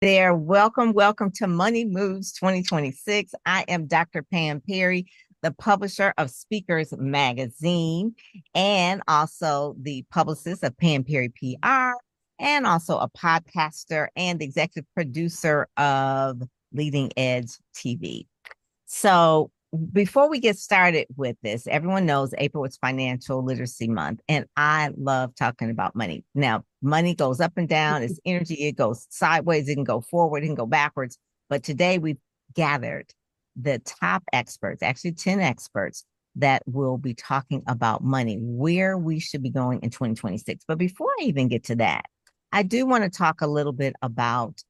There. Welcome to Money Moves 2026. I am Dr. Pam Perry, the publisher of Speakers Magazine, and also the publicist of Pam Perry PR, and also a podcaster and executive producer of Leading Edge TV. So before we get started with this, everyone knows April is Financial Literacy Month, and I love talking about money. Now, money goes up and down, it's energy, it goes sideways, it can go forward, it can go backwards. But today we've gathered the top experts, actually 10 experts, that will be talking about money, where we should be going in 2026. But before I even get to that, I do want to talk a little bit about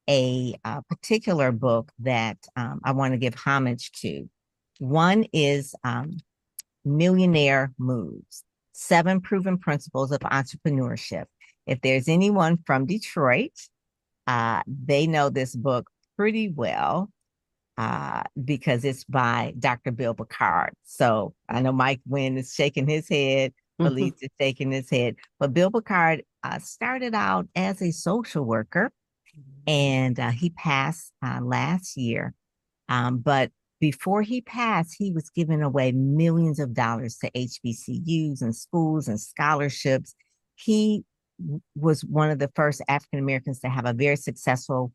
a particular book that I want to give homage to. One is Millionaire Moves, 7 Proven Principles of Entrepreneurship. If there's anyone from Detroit, they know this book pretty well because it's by Dr. Bill Bacard. So I know Mike Wynn is shaking his head, Felice is shaking his head, but Bill Bacard started out as a social worker and he passed last year. But before he passed, he was giving away millions of dollars to HBCUs and schools and scholarships. He was one of the first African Americans to have a very successful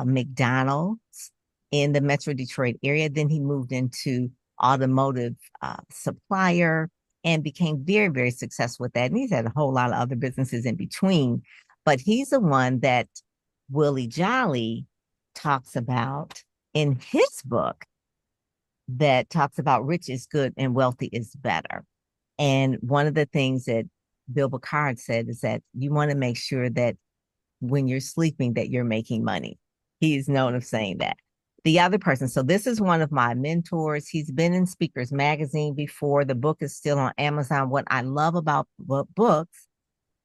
McDonald's in the Metro Detroit area. Then he moved into automotive supplier and became very, very successful with that. And he's had a whole lot of other businesses in between. But he's the one that Willie Jolly talks about in his book that talks about rich is good and wealthy is better. And one of the things that Bill Bacard said is that you want to make sure that when you're sleeping that you're making money. He's known of saying that. The other person, so this is one of my mentors. He's been in Speakers Magazine before. The book is still on Amazon. What I love about books,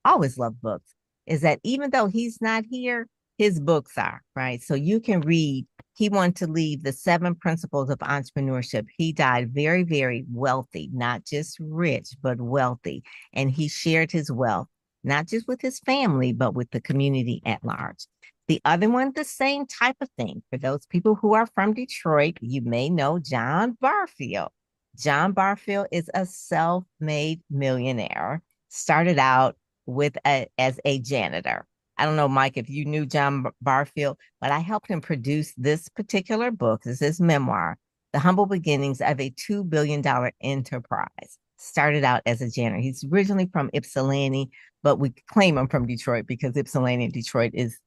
always love books, is that even though he's not here, his books are, right? So you can read. He wanted to leave the 7 principles of entrepreneurship. He died very, very wealthy, not just rich, but wealthy. And he shared his wealth, not just with his family, but with the community at large. The other one, the same type of thing. For those people who are from Detroit, you may know John Barfield. John Barfield is a self-made millionaire, started out as a janitor. I don't know, Mike, if you knew John Barfield, but I helped him produce this particular book. This is his memoir, The Humble Beginnings of a $2 billion enterprise. Started out as a janitor. He's originally from Ypsilanti, but we claim him from Detroit because Ypsilanti and Detroit is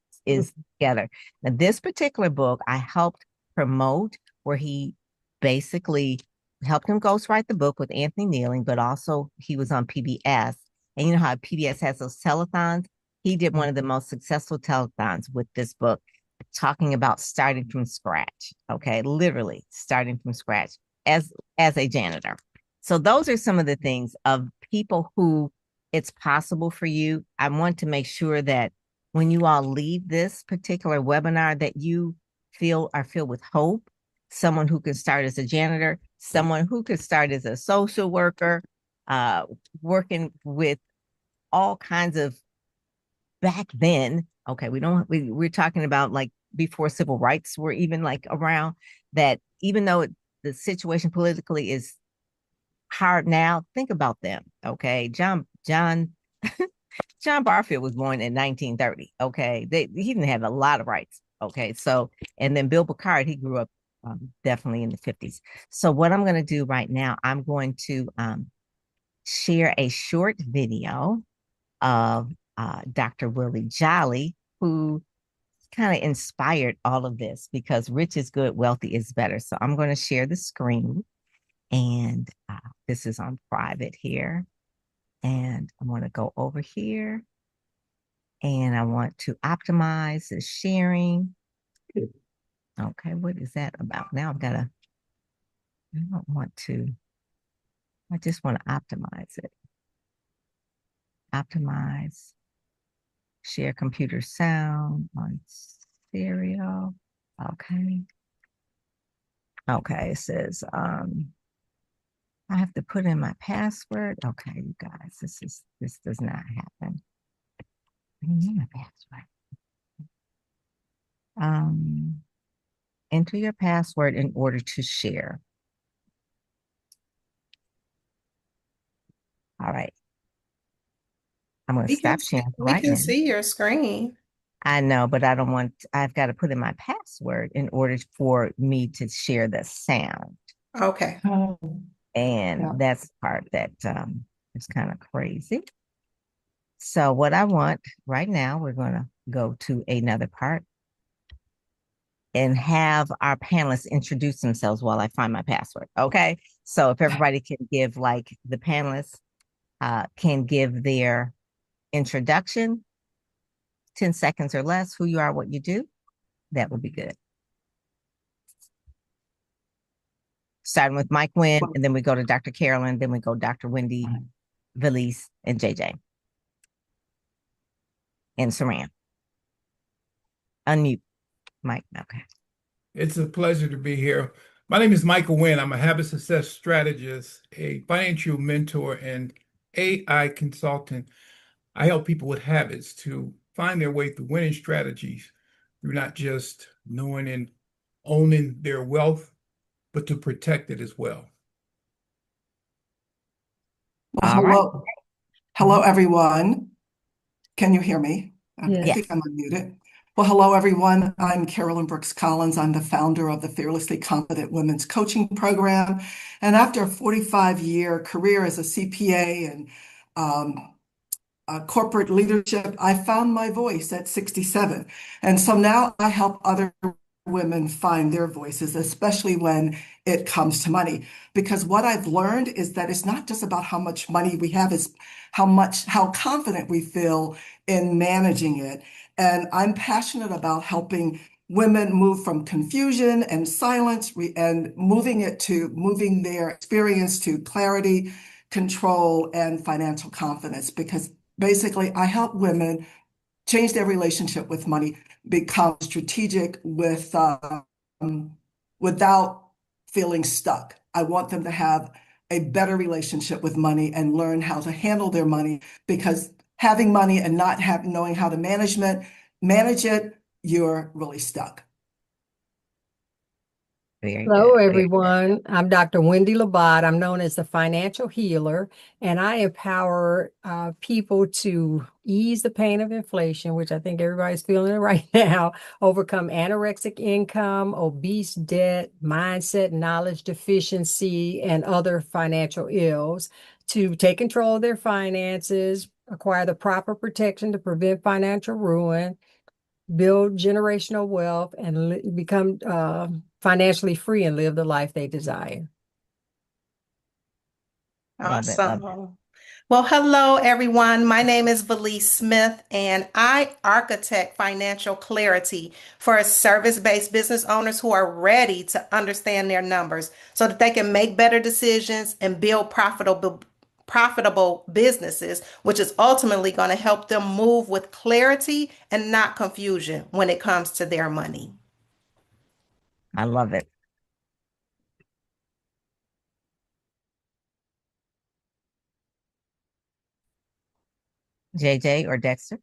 together. Now, this particular book I helped promote, where he basically helped him ghostwrite the book with Anthony Nealing, but also he was on PBS. And you know how PBS has those telethons? He did one of the most successful telethons with this book, talking about starting from scratch. Okay, literally starting from scratch as a janitor. So those are some of the things of people who it's possible for you. I want to make sure that when you all leave this particular webinar, that you are filled with hope. Someone who can start as a janitor, someone who could start as a social worker, working with all kinds of back then. Okay, we're talking about like before civil rights were even like around, that even though the situation politically is hard now, think about them. Okay, John Barfield was born in 1930. Okay, he didn't have a lot of rights. Okay, so and then Bill Bacard, he grew up definitely in the 50s. So what I'm going to do right now, I'm going to share a short video of Dr. Willie Jolly, who kind of inspired all of this, because rich is good, wealthy is better. So I'm going to share the screen, and this is on private here. And I want to go over here, and I want to optimize the sharing. Okay, what is that about? Now I don't want to, I just want to optimize it. Optimize, share computer sound on stereo. Okay. Okay, it says I have to put in my password. Okay, you guys, this does not happen. I need my password. Um, enter your password in order to share. All right. I'm going to stop sharing We right can now. see your screen. I know, but I don't want, I've got to put in my password in order for me to share the sound. Okay. Oh, And yeah. that's the part that is kind of crazy. So what I want right now, we're going to go to another part and have our panelists introduce themselves while I find my password. Okay. So if everybody can give, like, the panelists can give their introduction, 10 seconds or less, who you are, what you do, that would be good. Starting with Mike Wynn, and then we go to Dr. Carolyn, then we go Dr. Wendy, Valise, and JJ. And Saran. Unmute, Mike. Okay. It's a pleasure to be here. My name is Michael Wynn. I'm a habit success strategist, a financial mentor, and AI consultant. I help people with habits to find their way through winning strategies through not just knowing and owning their wealth, but to protect it as well. Well, All right. hello, everyone. Can you hear me? Okay, I Yes. think I'm unmuted. Well, hello, everyone. I'm Carolyn Brooks-Collins. I'm the founder of the Fearlessly Confident Women's Coaching Program. And after a 45-year career as a CPA and corporate leadership, I found my voice at 67. And so now I help other women find their voices, especially when it comes to money. Because what I've learned is that it's not just about how much money we have, it's how confident we feel in managing it. And I'm passionate about helping women move from confusion and silence and moving their experience to clarity, control, and financial confidence. Because basically, I help women change their relationship with money, become strategic without feeling stuck. I want them to have a better relationship with money and learn how to handle their money, because having money and not knowing how to manage it, you're really stuck. Hello, everyone. I'm Dr. Wendy Labat. I'm known as the financial healer, and I empower people to ease the pain of inflation, which I think everybody's feeling it right now, overcome anorexic income, obese debt, mindset, knowledge deficiency, and other financial ills, to take control of their finances, acquire the proper protection to prevent financial ruin, build generational wealth, and become financially free and live the life they desire. Awesome. Well, hello, everyone. My name is Valise Smith, and I architect financial clarity for service-based business owners who are ready to understand their numbers so that they can make better decisions and build profitable businesses, which is ultimately going to help them move with clarity and not confusion when it comes to their money. I love it. JJ or Dexter?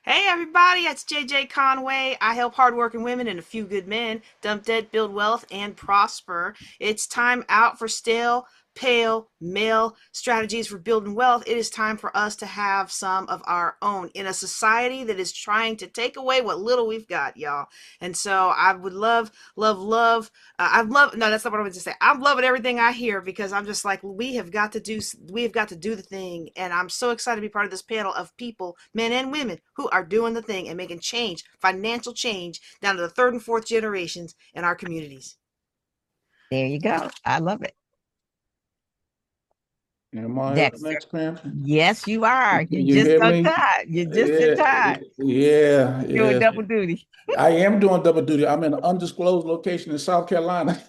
Hey everybody, it's JJ Conway. I help hardworking women and a few good men dump debt, build wealth, and prosper. It's time out for stale, pale, male strategies for building wealth. It is time for us to have some of our own in a society that is trying to take away what little we've got, y'all. And so I would love, love. No, that's not what I was to say. I'm loving everything I hear, because I'm just like, we have got to do the thing. And I'm so excited to be part of this panel of people, men and women, who are doing the thing and making change, financial change, down to the third and fourth generations in our communities. There you go. I love it. Am I Dexter. next, man? Yes, you are. You You just hear on me? time. You just in time. Yeah, Doing yeah. double duty. I am doing double duty. I'm in an undisclosed location in South Carolina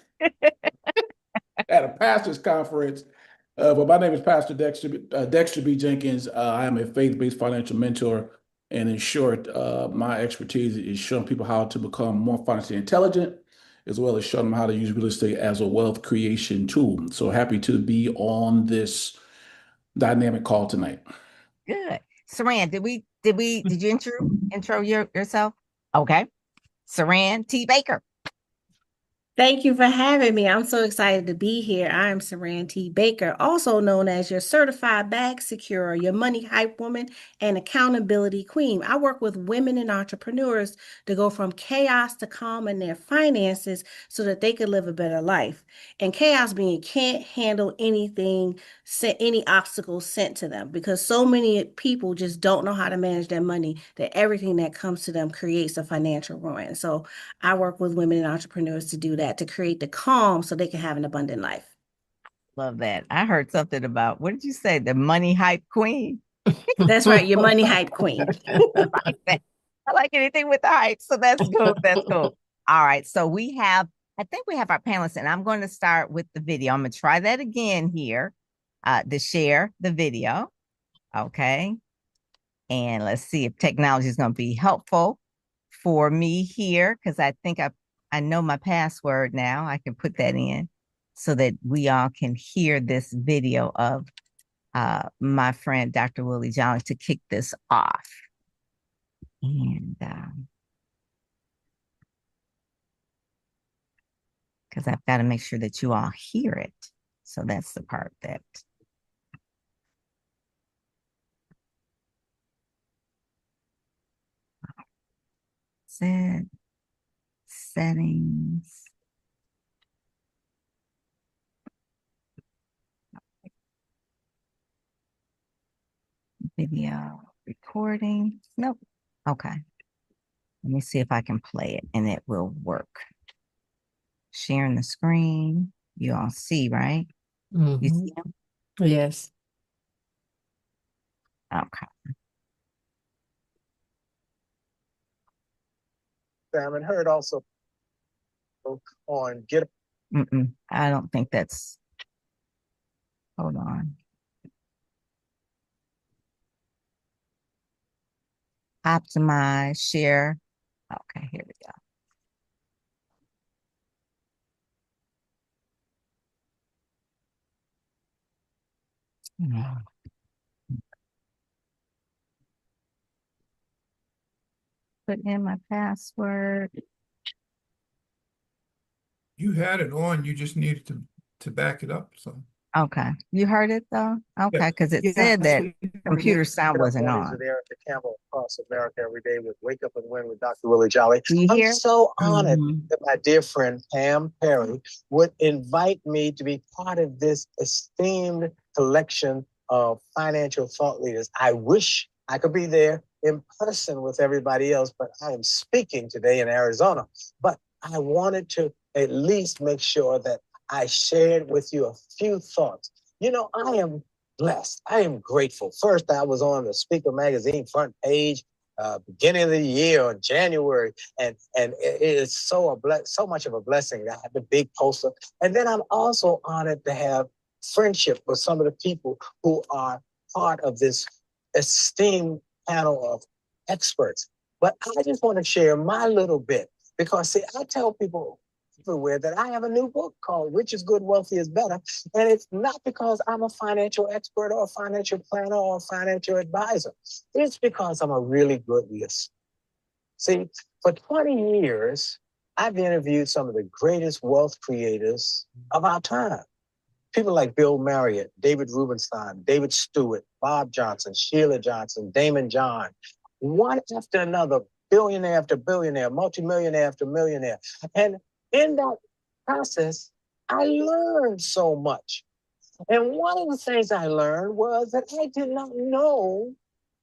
at a pastor's conference. But my name is Pastor Dexter B. Jenkins. I am a faith-based financial mentor. And in short, my expertise is showing people how to become more financially intelligent, as well as showing them how to use real estate as a wealth creation tool. So happy to be on this dynamic call tonight. Good. Saran, did you intro yourself? Okay. Saran T. Baker. Thank you for having me. I'm so excited to be here. I am Saran T. Baker, also known as your certified bag securer, your money hype woman, and accountability queen. I work with women and entrepreneurs to go from chaos to calm in their finances so that they can live a better life. And chaos being you can't handle anything, any obstacles sent to them, because so many people just don't know how to manage their money that everything that comes to them creates a financial ruin. So I work with women and entrepreneurs to do that, to create the calm so they can have an abundant life. Love that. I heard something about, what did you say? The money hype queen. That's right, your money hype queen. I like that. I like anything with the hype. So that's cool. That's cool. All right. So I think we have our panelists, and I'm going to start with the video. I'm going to try that again here to share the video. Okay. And let's see if technology is going to be helpful for me here, because I think I know my password now. I can put that in so that we all can hear this video of my friend Dr. Willie Jolly to kick this off. And because I've got to make sure that you all hear it. So that's the part that settings. Video recording. Nope. Okay. Let me see if I can play it and it will work. Sharing the screen. You all see, right? You see him? Yes. Okay. And heard also on Get. I don't think that's. Hold on. Optimize, share. Okay, here we go. Put in my password. You had it on, you just needed to back it up. So Okay. You heard it though? Okay, yeah. because it Yes, said that we heard computer it. sound wasn't Mornings on. with Erica Campbell across America every day with Wake Up and Win with Dr. Willie Jolly. Do you hear? I'm so honored that my dear friend Pam Perry would invite me to be part of this esteemed collection of financial thought leaders. I wish I could be there in person with everybody else, but I am speaking today in Arizona. But I wanted to at least make sure that I shared with you a few thoughts. You know, I am blessed. I am grateful. First, I was on the Speaker magazine front page, beginning of the year in January, and it is so much of a blessing. I have the big poster, and then I'm also honored to have friendship with some of the people who are part of this esteemed panel of experts. But I just want to share my little bit because, see, I tell people everywhere that I have a new book called Rich is Good, Wealthy is Better. And it's not because I'm a financial expert or a financial planner or a financial advisor. It's because I'm a really good listener. See, for 20 years, I've interviewed some of the greatest wealth creators of our time. People like Bill Marriott, David Rubenstein, David Stewart, Bob Johnson, Sheila Johnson, Damon John, one after another, billionaire after billionaire, multimillionaire after millionaire. And in that process, I learned so much. And one of the things I learned was that I did not know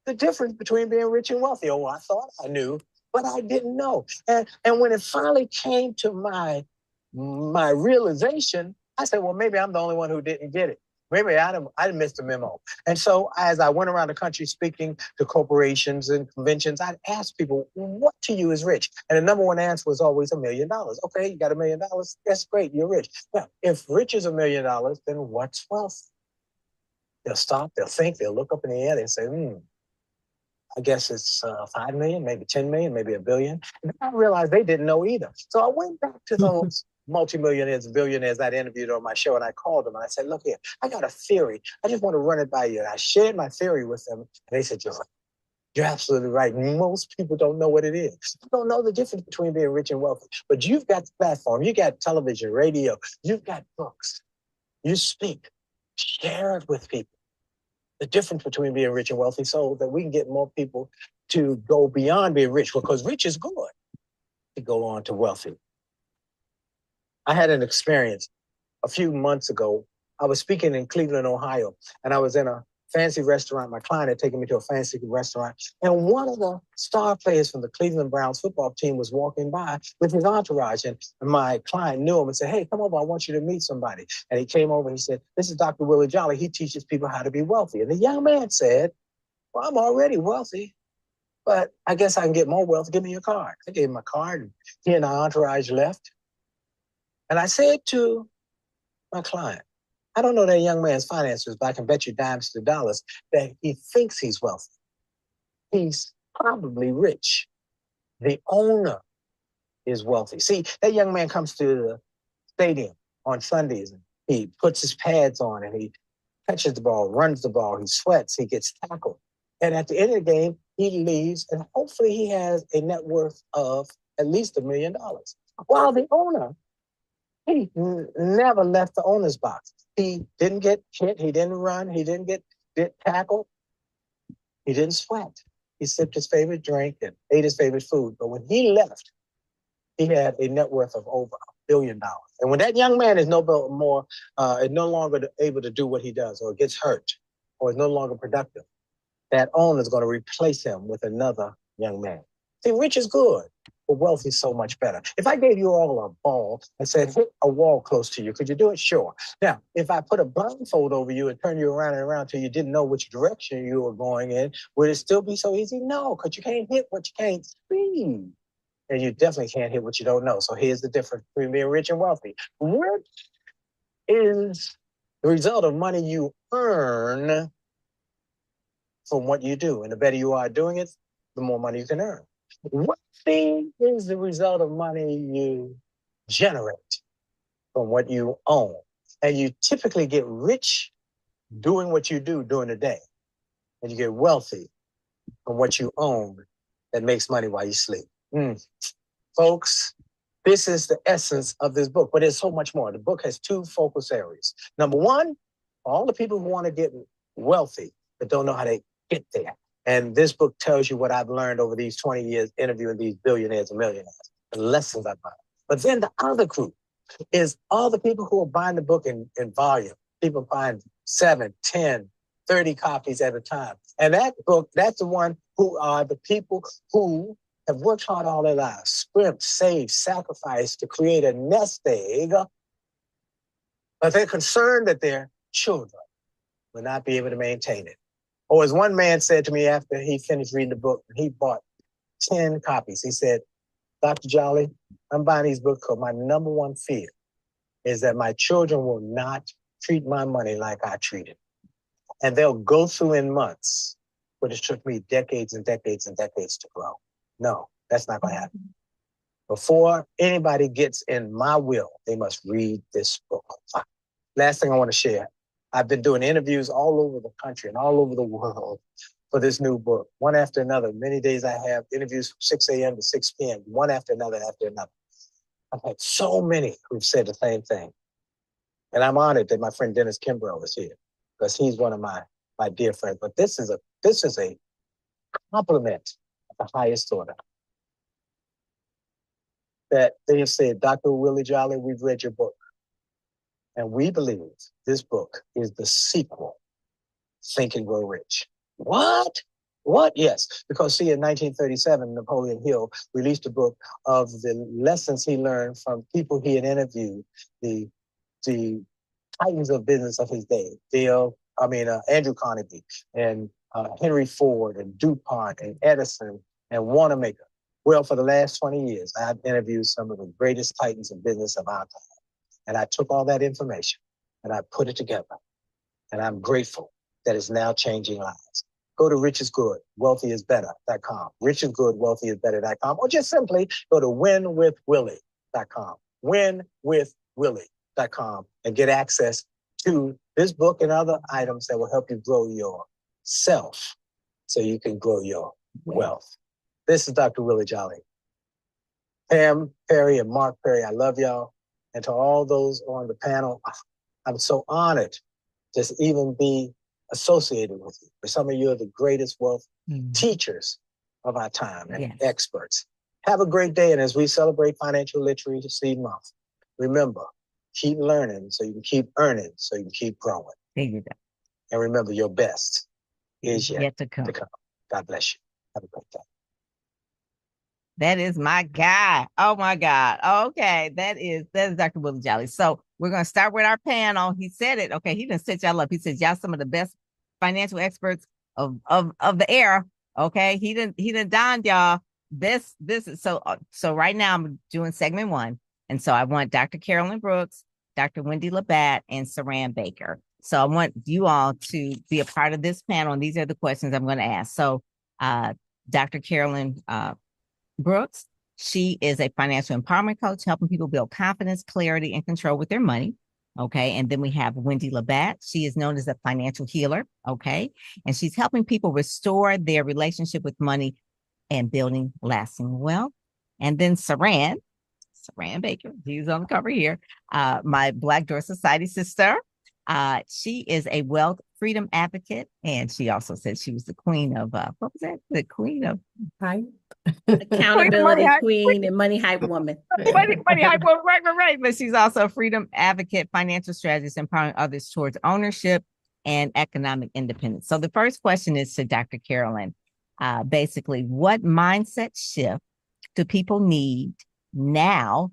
the difference between being rich and wealthy. Oh, I thought I knew, but I didn't know. And when it finally came to my realization, I said, well, maybe I'm the only one who didn't get it. Maybe I missed the memo. And so as I went around the country speaking to corporations and conventions, I'd ask people, what to you is rich? And the number one answer was always $1 million. Okay, you got $1 million? That's great, you're rich. Now, if rich is $1 million, then what's wealth? They'll stop, they'll think, they'll look up in the air, they say, I guess it's 5 million, maybe 10 million, maybe $1 billion. And I realized they didn't know either. So I went back to those multimillionaires and billionaires I'd interviewed on my show, and I called them and I said, look here, I got a theory. I just want to run it by you. And I shared my theory with them, and they said, you're right. You're absolutely right. Most people don't know what it is. They don't know the difference between being rich and wealthy. But you've got the platform. You got television, radio. You've got books. You speak. Share it with people. The difference between being rich and wealthy so that we can get more people to go beyond being rich, because rich is good, to go on to wealthy. I had an experience a few months ago. I was speaking in Cleveland, Ohio, and I was in a fancy restaurant. My client had taken me to a fancy restaurant, and one of the star players from the Cleveland Browns football team was walking by with his entourage, and my client knew him and said, "Hey, come over, I want you to meet somebody." And he came over and he said, "This is Dr. Willie Jolly. He teaches people how to be wealthy." And the young man said, "Well, I'm already wealthy, but I guess I can get more wealth. Give me your card." I gave him a card, and he and our entourage left. And I said to my client, I don't know that young man's finances, but I can bet you dimes to dollars that he thinks he's wealthy. He's probably rich. The owner is wealthy. See, that young man comes to the stadium on Sundays and he puts his pads on and he catches the ball, runs the ball, he sweats, he gets tackled. And at the end of the game, he leaves and hopefully he has a net worth of at least $1 million. While the owner, he never left the owner's box. He didn't get hit. He didn't run. He didn't get tackled. He didn't sweat. He sipped his favorite drink and ate his favorite food. But when he left, he had a net worth of over $1 billion. And when that young man is no longer able to do what he does, or gets hurt, or is no longer productive, that owner is going to replace him with another young man. See, rich is good, but wealth is so much better. If I gave you all a ball and said, hit a wall close to you, could you do it? Sure. Now, if I put a blindfold over you and turn you around and around till you didn't know which direction you were going in, would it still be so easy? No, because you can't hit what you can't see. And you definitely can't hit what you don't know. So here's the difference between being rich and wealthy. Rich is the result of money you earn from what you do. And the better you are doing it, the more money you can earn. Wealthy is the result of money you generate from what you own. And you typically get rich doing what you do during the day. And you get wealthy from what you own that makes money while you sleep. Folks, this is the essence of this book, but there's so much more. The book has two focus areas. Number one, all the people who want to get wealthy but don't know how to get there. And this book tells you what I've learned over these 20 years interviewing these billionaires and millionaires, the lessons I've learned. But then the other group is all the people who are buying the book in volume. People buying 7, 10, 30 copies at a time. And that book, that's the one who are the people who have worked hard all their lives, scrimped, saved, sacrificed to create a nest egg, but they're concerned that their children will not be able to maintain it. Or as one man said to me after he finished reading the book, he bought 10 copies. He said, "Dr. Jolly, I'm buying these books because my number one fear is that my children will not treat my money like I treat it. And they'll go through in months what it took me decades and decades and decades to grow." No, that's not going to happen. Before anybody gets in my will, they must read this book. Last thing I want to share. I've been doing interviews all over the country and all over the world for this new book, one after another. Many days I have interviews from 6 a.m. to 6 p.m., one after another after another. I've had so many who've said the same thing. And I'm honored that my friend Dennis Kimbrough is here because he's one of my dear friends. But this is a compliment of the highest order. That they have said, "Dr. Willie Jolly, we've read your book. And we believe this book is the sequel, Think and Grow Rich." What? What? Yes. Because see, in 1937, Napoleon Hill released a book of the lessons he learned from people he had interviewed, the titans of business of his day, Andrew Carnegie and Henry Ford and DuPont and Edison and Wanamaker. Well, for the last 20 years, I've interviewed some of the greatest titans of business of our time. And I took all that information and I put it together. And I'm grateful that it's now changing lives. Go to richisgood.wealthyisbetter.com, richisgood.wealthyisbetter.com, or just simply go to winwithwillie.com, winwithwillie.com, and get access to this book and other items that will help you grow yourself so you can grow your wealth. This is Dr. Willie Jolly. Pam Perry and Mark Perry, I love y'all. And to all those on the panel, I'm so honored to even be associated with you. For some of you are the greatest wealth teachers of our time and experts. Have a great day. And as we celebrate Financial Literacy Month, remember, keep learning so you can keep earning, so you can keep growing. There you go. And remember, your best is yet to come. God bless you. Have a great day. That is my guy. Oh my God. Okay. That is Dr. Willie Jolly. So we're going to start with our panel. He said it. Okay. He didn't set y'all up. He said, y'all some of the best financial experts of the era. Okay. He didn't donned y'all. This is so right now I'm doing segment 1. And so I want Dr. Carolyn Brooks, Dr. Wendy Labat, and Saran Baker. So I want you all to be a part of this panel. And these are the questions I'm going to ask. So Dr. Carolyn Brooks, she is a financial empowerment coach, helping people build confidence, clarity, and control with their money. Okay. And then we have Wendy Labat. She is known as a financial healer. Okay. And she's helping people restore their relationship with money and building lasting wealth. And then Saran Baker, she's on the cover here, my Black Door Society sister. She is a wealth freedom advocate. And she also said she was the queen of, what was that? The queen of accountability queen and money hype woman. money hype woman, right. But she's also a freedom advocate, financial strategist, empowering others towards ownership and economic independence. So the first question is to Dr. Carolyn. Basically, what mindset shift do people need now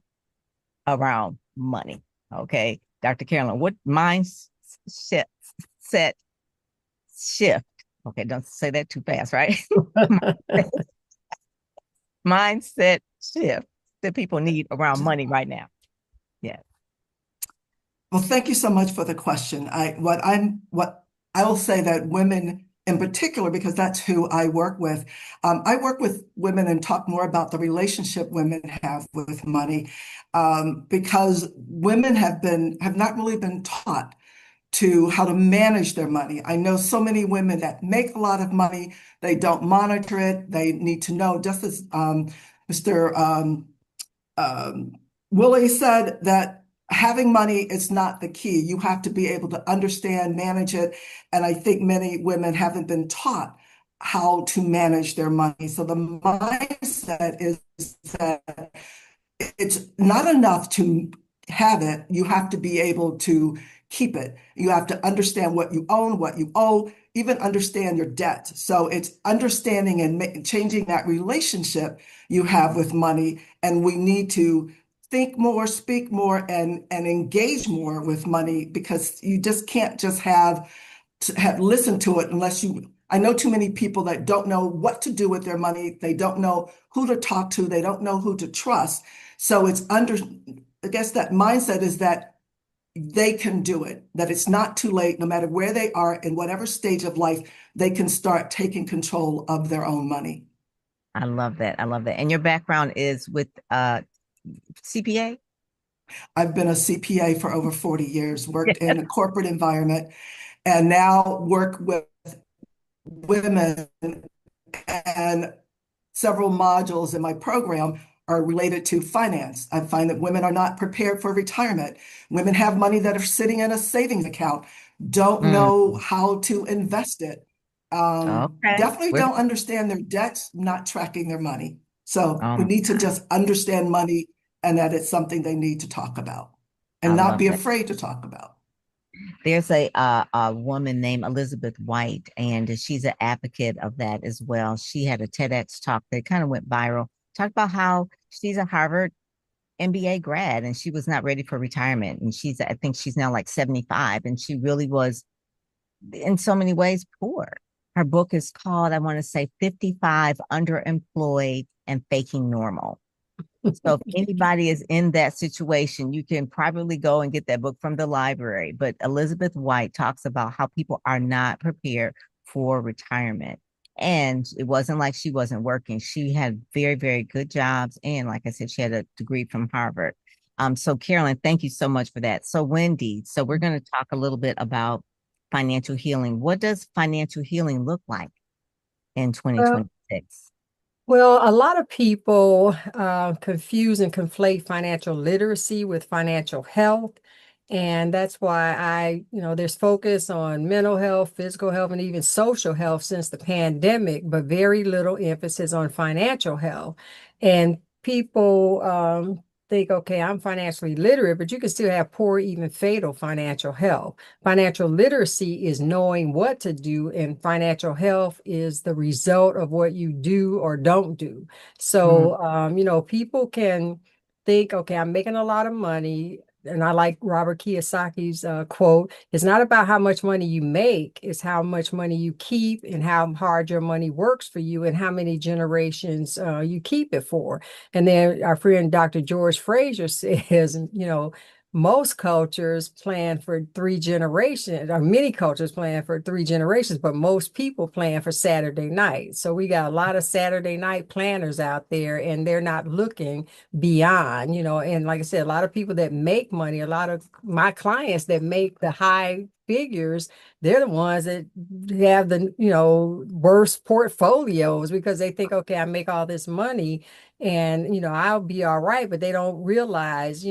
around money? Okay, Dr. Carolyn, what mindset shift? Okay, don't say that too fast, right? Mindset shift that people need around money right now. Yeah. Well, thank you so much for the question. I will say that women in particular, because that's who I work with. I work with women and talk more about the relationship women have with money, because women have not really been taught to how to manage their money. I know so many women that make a lot of money, they don't monitor it. They need to know, just as Mr. Willie said, that having money is not the key. You have to be able to understand, manage it. And I think many women haven't been taught how to manage their money. So the mindset is that it's not enough to have it. You have to be able to keep it. You have to understand what you own, what you owe, even understand your debt. So it's understanding and changing that relationship you have with money. And we need to think more, speak more, and engage more with money, because you just can't just have listen to it unless you. I know too many people that don't know what to do with their money. They don't know who to talk to. They don't know who to trust. So I guess that mindset is that they can do it, that it's not too late, no matter where they are in whatever stage of life, they can start taking control of their own money. I love that. And your background is with CPA? I've been a CPA for over 40 years, worked in a corporate environment, and now work with women, and several modules in my program are related to finance. I find that women are not prepared for retirement. Women have money that are sitting in a savings account, don't know how to invest it. Definitely don't understand their debts, not tracking their money. So we need to just understand money, and that it's something they need to talk about and not be afraid to talk about. There's a woman named Elizabeth White, and she's an advocate of that as well. She had a TEDx talk that kind of went viral, talked about how she's a Harvard MBA grad and she was not ready for retirement. And I think she's now like 75, and she really was in so many ways poor. Her book is called, I want to say, 55 Underemployed and Faking Normal. So if anybody is in that situation, you can probably go and get that book from the library. But Elizabeth White talks about how people are not prepared for retirement. And it wasn't like she wasn't working. She had very, very good jobs. And like I said, she had a degree from Harvard. So Carolyn, thank you so much for that. So Wendy, so we're going to talk a little bit about financial healing. What does financial healing look like in 2020? 2026? Well, a lot of people confuse and conflate financial literacy with financial health. And that's why there's focus on mental health, physical health, and even social health since the pandemic, but very little emphasis on financial health. And people think, okay, I'm financially literate, but you can still have poor, even fatal financial health. Financial literacy is knowing what to do, and financial health is the result of what you do or don't do. So, people can think, okay, I'm making a lot of money. And I like Robert Kiyosaki's quote, it's not about how much money you make, it's how much money you keep and how hard your money works for you and how many generations you keep it for. And then our friend Dr. George Fraser says, most cultures plan for 3 generations, or many cultures plan for 3 generations, but most people plan for Saturday night. So we got a lot of Saturday night planners out there, and they're not looking beyond, and like I said, a lot of people that make money, a lot of my clients that make the high figures, they're the ones that have the, worst portfolios because they think, okay, I make all this money and, I'll be all right, but they don't realize,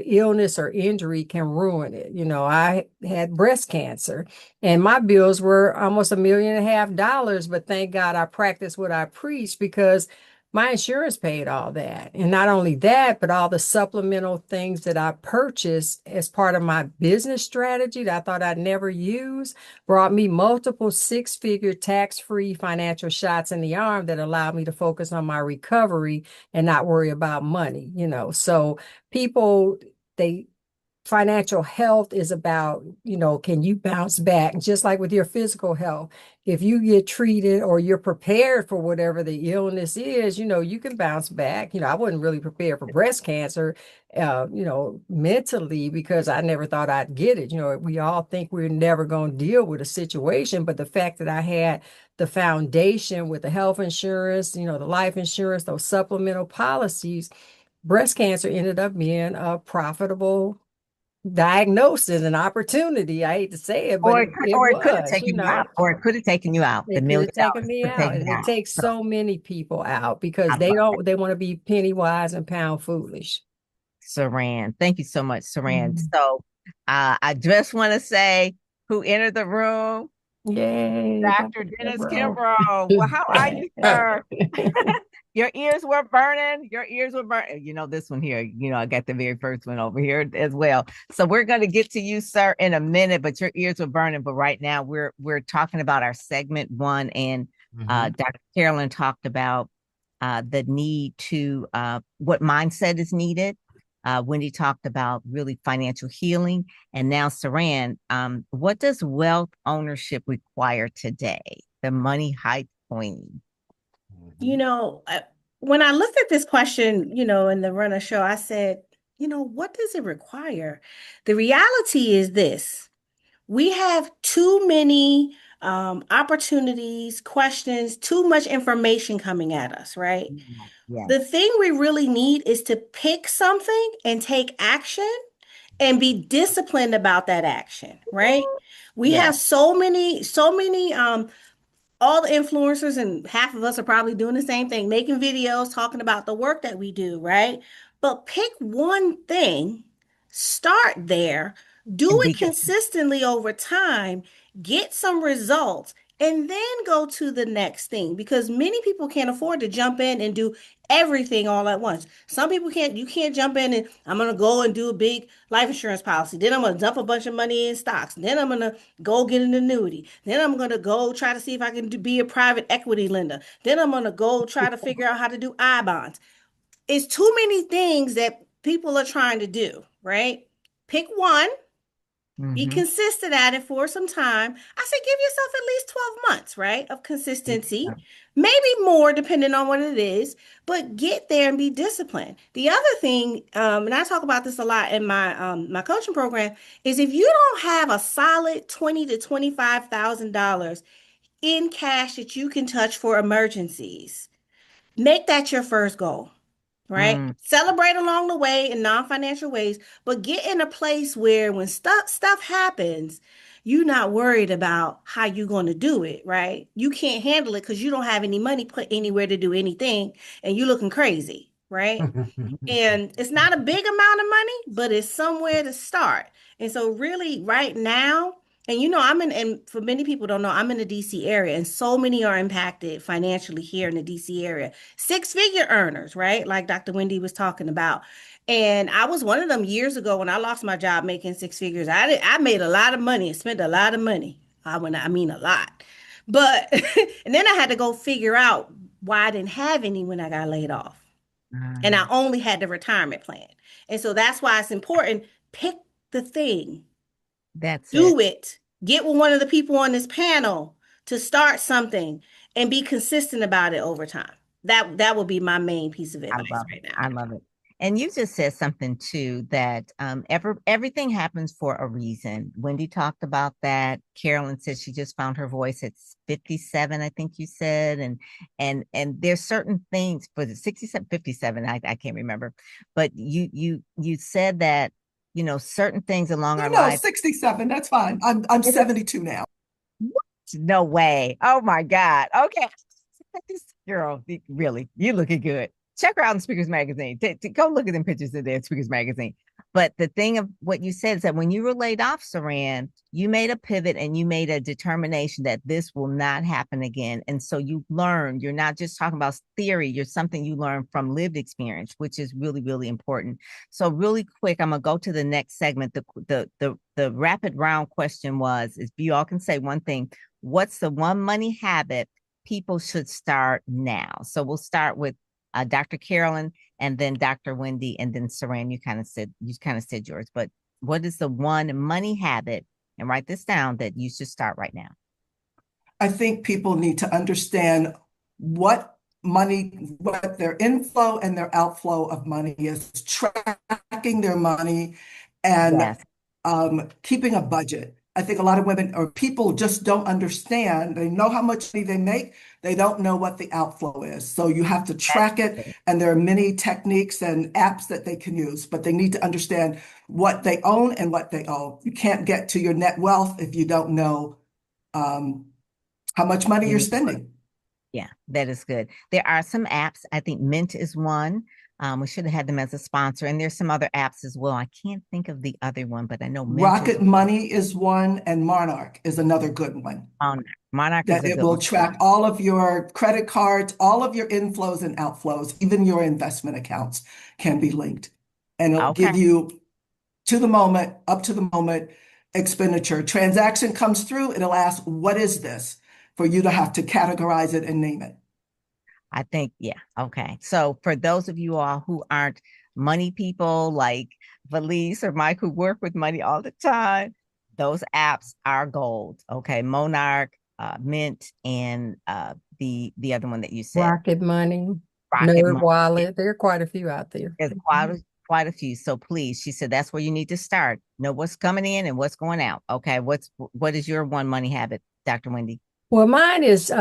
illness or injury can ruin it. I had breast cancer and my bills were almost $1.5 million, but thank God I practiced what I preach because my insurance paid all that. And not only that, but all the supplemental things that I purchased as part of my business strategy that I thought I'd never use brought me multiple 6-figure tax-free financial shots in the arm that allowed me to focus on my recovery and not worry about money, So people, financial health is about, can you bounce back? Just like with your physical health, if you get treated or you're prepared for whatever the illness is, you can bounce back. I wasn't really prepared for breast cancer, mentally because I never thought I'd get it. We all think we're never going to deal with a situation, but the fact that I had the foundation with the health insurance, the life insurance, those supplemental policies, breast cancer ended up being a profitable diagnosis, an opportunity. I hate to say it, but it Or it could have was, taken you out, or it could have taken you out. The it could million have taken dollars me could have out. taken And you it out. takes So so many people out because I love that. they want to be penny wise and pound foolish. Saran. Thank you so much, Saran. Mhm. So I just want to say who entered the room. Yay, Dr. Dr. Dennis Kimbrough. Kimbrough. Well, how are you, sir? Your ears were burning. Your ears were burning. This one here, I got the very first one over here as well. So we're going to get to you, sir, in a minute, but your ears were burning. But right now we're talking about our segment 1. And Dr. Carolyn talked about the need to what mindset is needed. Wendy talked about really financial healing. And now, Saran, what does wealth ownership require today? The money hype queen. You know, when I looked at this question, in the runner show, I said, what does it require? The reality is this: we have too many opportunities, questions, too much information coming at us, right? Yeah. The thing we really need is to pick something and take action and be disciplined about that action, right? We Yeah. have so many, all the influencers, and half of us are probably doing the same thing, making videos talking about the work that we do, right? But pick one thing, start there, do And it be consistently over time, get some results, and then go to the next thing because many people can't afford to jump in and do everything all at once. Some people can't, you can't jump in and I'm going to go and do a big life insurance policy. Then I'm going to dump a bunch of money in stocks. Then I'm going to go get an annuity. Then I'm going to go try to see if I can be a private equity lender. Then I'm going to go try to figure out how to do I bonds. It's too many things that people are trying to do, right? Pick one, be consistent at it for some time. I say give yourself at least 12 months, right, of consistency. Maybe more depending on what it is, but get there and be disciplined. The other thing, and I talk about this a lot in my coaching program, is if you don't have a solid $20,000 to $25,000 in cash that you can touch for emergencies, make that your first goal, right? Celebrate along the way in non-financial ways, but get in a place where when stuff happens, you're not worried about how you're going to do it, right? You can't handle it because you don't have any money put anywhere to do anything, and you're looking crazy, right? And it's not a big amount of money, but it's somewhere to start. And so really right now, and and for many people don't know, I'm in the DC area, and so many are impacted financially here in the DC area. Six-figure earners, right? Like Dr. Wendy was talking about. And I was one of them years ago when I lost my job making six figures. I made a lot of money and spent a lot of money. I mean a lot. But and then I had to go figure out why I didn't have any when I got laid off. And I only had the retirement plan. And so that's why it's important. Pick the thing. Do it. Get with one of the people on this panel to start something and be consistent about it over time. That would be my main piece of advice right now. I love it. And you just said something too, that everything happens for a reason. Wendy talked about that. Carolyn said she just found her voice at 57, I think you said. And there's certain things for the 67, 57, I can't remember. But you said that, certain things along our life. 67, that's fine. I'm 72 now. What? No way. Oh my God. Okay. This girl, really, you looking good. Check her out in Speakers Magazine. Go look at them pictures in there in Speakers Magazine. But the thing of what you said is that when you were laid off, Saran, you made a pivot and you made a determination that this will not happen again. And so you learned, you're not just talking about theory, you're something you learned from lived experience, which is really, really important. So really quick, I'm gonna go to the next segment. The rapid round question was, if you all can say one thing, what's the one money habit people should start now? So we'll start with Dr. Carolyn, and then Dr. Wendy, and then Saran. You kind of said yours, but what is the one money habit, and write this down, that you should start right now? I think people need to understand what their inflow and their outflow of money is, tracking their money and keeping a budget. I think a lot of women or people just don't understand. They know how much money they make. They don't know what the outflow is. So you have to track it. And there are many techniques and apps that they can use, but they need to understand what they own and what they owe. You can't get to your net wealth if you don't know how much money you're spending. Yeah, that is good. There are some apps. I think Mint is one. We should have had them as a sponsor, and there's some other apps as well. I can't think of the other one, but I know Mint Rocket Money is one, and Monarch is another good one. Monarch that it will track all of your credit cards, all of your inflows and outflows, even your investment accounts can be linked, and it'll give you up to the moment expenditure. Transaction comes through, it'll ask, what is this? For you to have to categorize it and name it. I think, yeah. Okay. So for those of you all who aren't money people like Valise or Mike, who work with money all the time, those apps are gold. Okay. Monarch, Mint, and the other one that you said. Rocket Money, Nerd Wallet. There are quite a few out there. There's quite a few. So please, she said, that's where you need to start. Know what's coming in and what's going out. Okay. What is your one money habit, Dr. Wendy? Well, mine is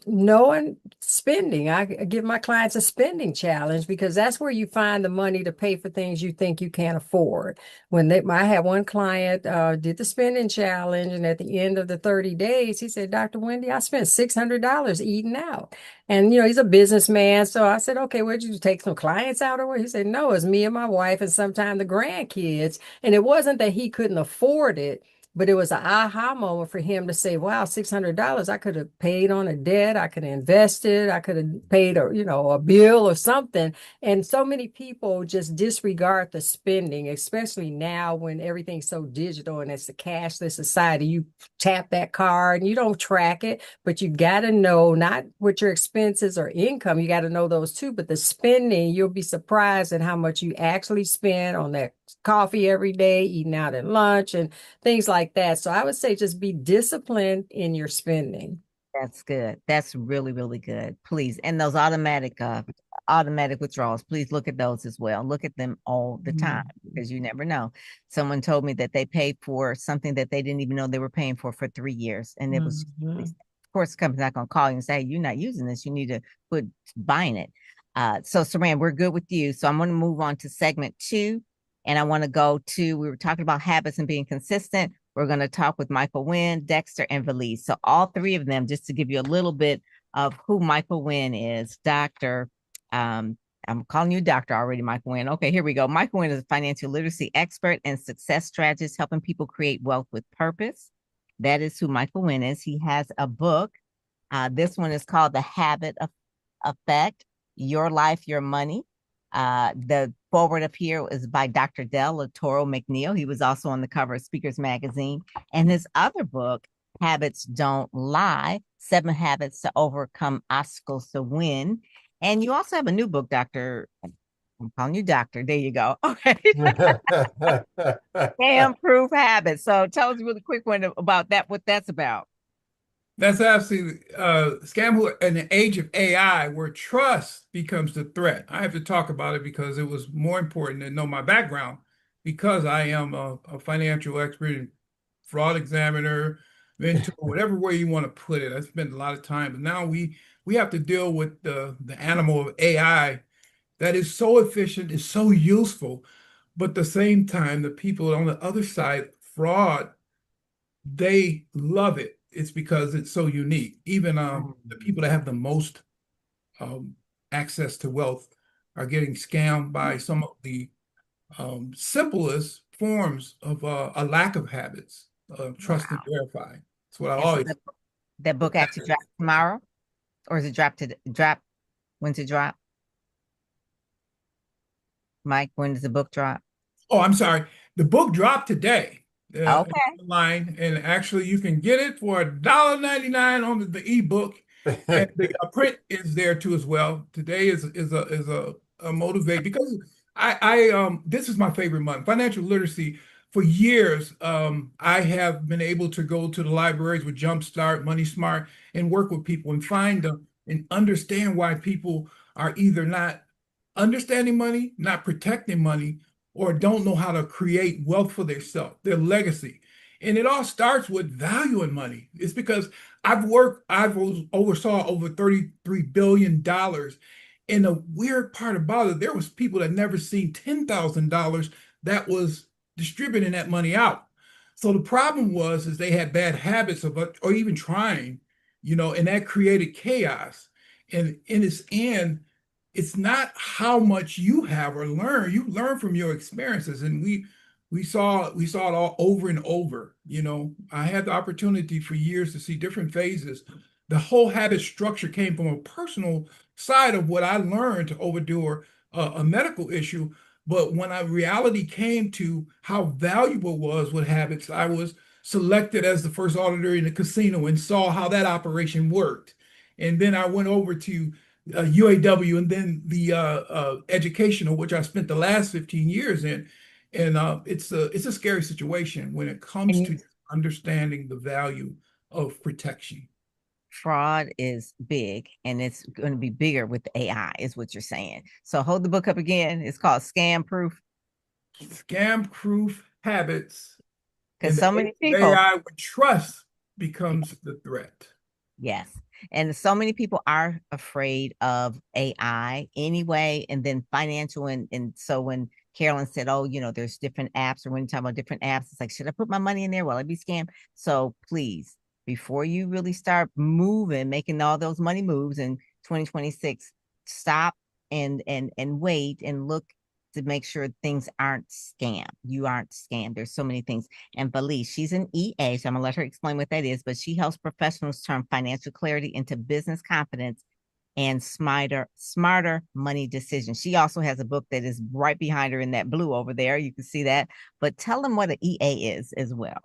knowing spending. I give my clients a spending challenge because that's where you find the money to pay for things you think you can't afford. I had one client did the spending challenge, and at the end of the 30 days, he said, Dr. Wendy, I spent $600 eating out. And, he's a businessman. So I said, okay, where'd you take some clients out or what? He said, no, it's me and my wife and sometimes the grandkids. And it wasn't that he couldn't afford it, but it was an aha moment for him to say, wow, $600, I could have paid on a debt. I could have invested. I could have paid a bill or something. And so many people just disregard the spending, especially now when everything's so digital and it's a cashless society. You tap that card and you don't track it, but you got to know not what your expenses or income. You got to know those too, but the spending, you'll be surprised at how much you actually spend on that coffee every day, eating out at lunch and things like that. So I would say just be disciplined in your spending. That's good. That's really, really good. Please. And those automatic withdrawals, please look at those as well. Look at them all the time because you never know. Someone told me that they paid for something that they didn't even know they were paying for 3 years. And it was, of course, the company's not going to call you and say, hey, you're not using this. You need to quit buying it. So Saran, we're good with you. So I'm going to move on to segment 2. And I want to go to, we were talking about habits and being consistent. We're going to talk with Michael Wynn, Dexter, and Valise. So all three of them, just to give you a little bit of who Michael Wynn is. Doctor, I'm calling you doctor already, Michael Wynn. Okay, here we go. Michael Wynn is a financial literacy expert and success strategist, helping people create wealth with purpose. That is who Michael Wynn is. He has a book. This one is called The Habit of Effect, Your Life, Your Money. The forward up here is by Dr. Del Toro McNeil. He was also on the cover of Speakers Magazine. And his other book, Habits Don't Lie, 7 Habits to Overcome Obstacles to Win. And you also have a new book, Doctor. I'm calling you doctor. There you go. Okay. Scam-proof habits. So tell us a really quick one about that, what that's about. That's absolutely scam in the age of AI where trust becomes the threat. I have to talk about it because it was more important to know my background because I am a financial expert and fraud examiner, mentor, whatever way you want to put it. I spent a lot of time, but now we have to deal with the animal of AI that is so efficient, is so useful, but at the same time, the people on the other side, fraud, they love it. It's because it's so unique. Even the people that have the most access to wealth are getting scammed by some of the simplest forms of a lack of habits, trust and verify. That's what I And so always. that book actually drops tomorrow, or is it drop? When's it drop? Mike, when does the book drop? Oh, I'm sorry. The book dropped today. Okay. Online, and actually you can get it for $1.99 on the ebook, and the print is there too as well. Today is a motivate because I this is my favorite month, financial literacy. For years, I have been able to go to the libraries with Jumpstart, Money Smart, and work with people and find them and understand why people are either not understanding money, not protecting money, or don't know how to create wealth for themselves, their legacy. And it all starts with value in money. It's because I've oversaw over $33 billion. And the weird part about it, there was people that never seen $10,000 that was distributing that money out. So the problem is they had bad habits of, or even trying, and that created chaos. And in its end, it's not how much you have or learn. You learn from your experiences, and we saw it all over and over. I had the opportunity for years to see different phases. The whole habit structure came from a personal side of what I learned to overdo a medical issue. But when reality came to how valuable it was with habits, I was selected as the first auditor in the casino and saw how that operation worked. And then I went over to UAW and then the educational, which I spent the last 15 years in. And it's a scary situation when it comes to understanding the value of protection. Fraud is big, and it's going to be bigger with AI, is what you're saying. So hold the book up again. It's called Scam Proof. Scam Proof Habits. Because so many people, AI with trust becomes the threat. Yes. And so many people are afraid of AI anyway, and then financial. And so when Carolyn said, oh, there's different apps, or when you talk about different apps, it's like, should I put my money in there? Will I be scammed? So please, before you really start moving, making all those money moves in 2026, stop and wait and look to make sure things aren't scammed. You aren't scammed. There's so many things. And Valise, she's an EA, so I'm gonna let her explain what that is, but she helps professionals turn financial clarity into business confidence and smarter money decisions. She also has a book that is right behind her in that blue over there. You can see that. But tell them what an EA is as well.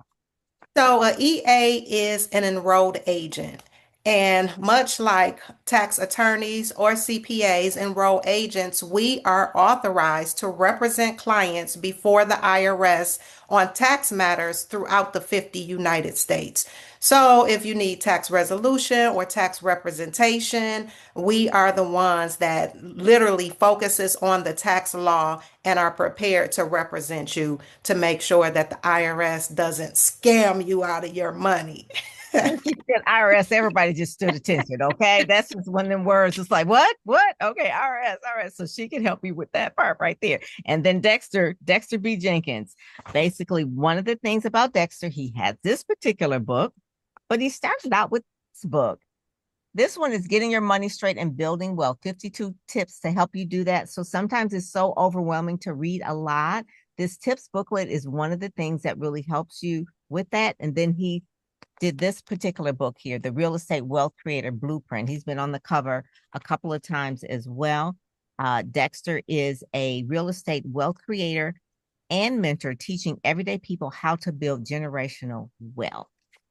So, a EA is an enrolled agent. And much like tax attorneys or CPAs, enrolled agents, we are authorized to represent clients before the IRS on tax matters throughout the 50 United States. So if you need tax resolution or tax representation, we are the ones that literally focuses on the tax law and are prepared to represent you to make sure that the IRS doesn't scam you out of your money. When she said IRS, everybody just stood attention. Okay. That's just one of them words. It's like, what? What? Okay, IRS. So she can help you with that part right there. And then Dexter B. Jenkins. Basically, one of the things about Dexter, he had this particular book, but he started out with this book. This one is Getting Your Money Straight and Building Wealth, 52 tips to help you do that. So sometimes it's so overwhelming to read a lot. This tips booklet is one of the things that really helps you with that. And then he did this particular book here, The Real Estate Wealth Creator Blueprint. He's been on the cover a couple of times as well. Dexter is a real estate wealth creator and mentor, teaching everyday people how to build generational wealth.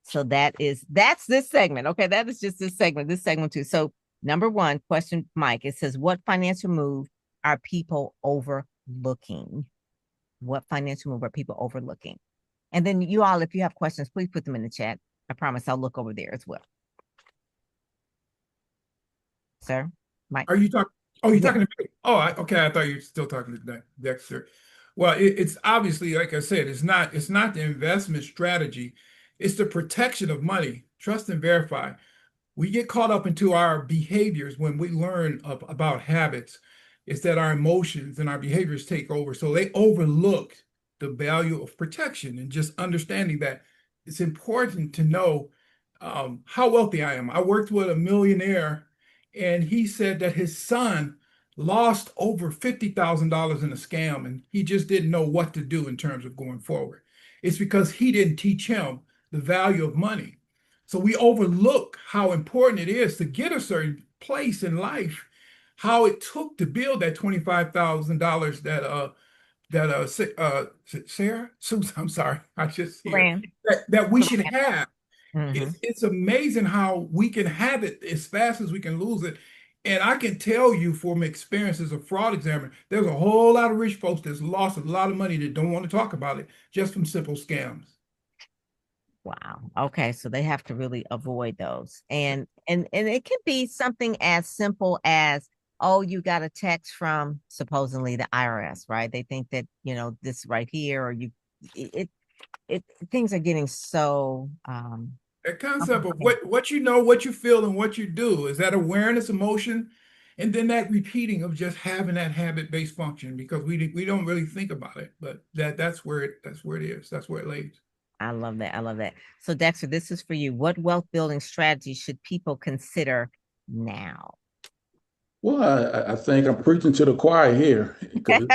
So that's this segment. Okay, that is just this segment too. So number one question, Mike, it says, what financial move are people overlooking? What financial move are people overlooking? And then you all, if you have questions, please put them in the chat. I promise I'll look over there as well. Sir, Mike. Are you talking? Oh, you're talking to me? Oh, okay. I thought you were still talking to Dexter. Well, it's obviously, like I said, it's not the investment strategy. It's the protection of money. Trust and verify. We get caught up into our behaviors when we learn about habits. It's that our emotions and our behaviors take over. So they overlook the value of protection and just understanding that it's important to know how wealthy I am. I worked with a millionaire, and he said that his son lost over $50,000 in a scam, and he just didn't know what to do in terms of going forward. It's because he didn't teach him the value of money. So we overlook how important it is to get a certain place in life, how it took to build that $25,000 that Sarah, Susan, I'm sorry, I just hear that we should have. It's amazing how we can have it as fast as we can lose it. And I can tell you from experience as a fraud examiner, there's a whole lot of rich folks that's lost a lot of money that don't want to talk about it just from simple scams. Wow. Okay. So they have to really avoid those. And it can be something as simple as, oh, you got a text from supposedly the IRS, right? They think that, this right here, or things are getting so that concept of what you know, what you feel, and what you do, is that awareness, emotion, and then that repeating of just having that habit-based function, because we don't really think about it, but that's where it is. That's where it lays. I love that. I love that. So Dexter, this is for you. What wealth building strategy should people consider now? Well, I think I'm preaching to the choir here, because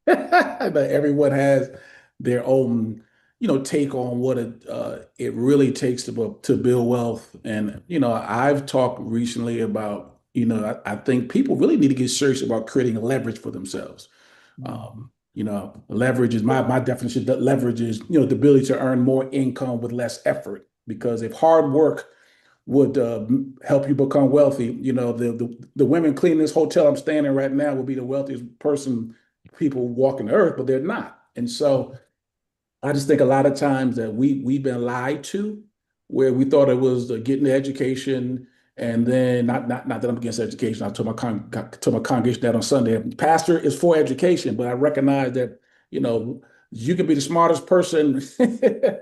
everyone has their own, take on what it really takes to build wealth. And, I've talked recently about, I think people really need to get serious about creating leverage for themselves. Leverage is my definition. That leverage is, the ability to earn more income with less effort. Because if hard work would help you become wealthy, the women cleaning this hotel I'm staying in right now will be the wealthiest people walking the earth, but they're not. And so I just think a lot of times that we've been lied to, where we thought it was getting the education. And then not that I'm against education. I told my congregation that on Sunday. Pastor is for education, but I recognize that, you can be the smartest person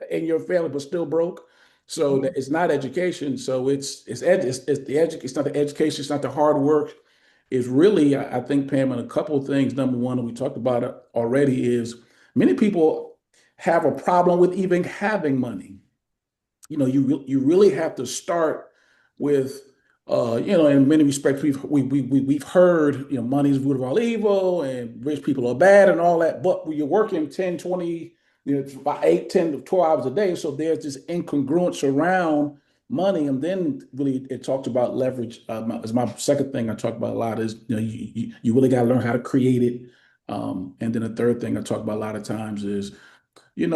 in your family, but still broke. So it's not education. So it's not the education. It's not the hard work. It's really, I think, Pam, and a couple of things. Number one, and we talked about it already, is many people have a problem with even having money. You really have to start with, in many respects, we've heard, money is the root of all evil and rich people are bad and all that. But when you're working 10, 20, about 8, 10 to 12 hours a day, so there's this incongruence around money. And then really it talks about leverage. As my second thing I talk about a lot is, you really got to learn how to create it. And then the third thing I talk about a lot of times is, you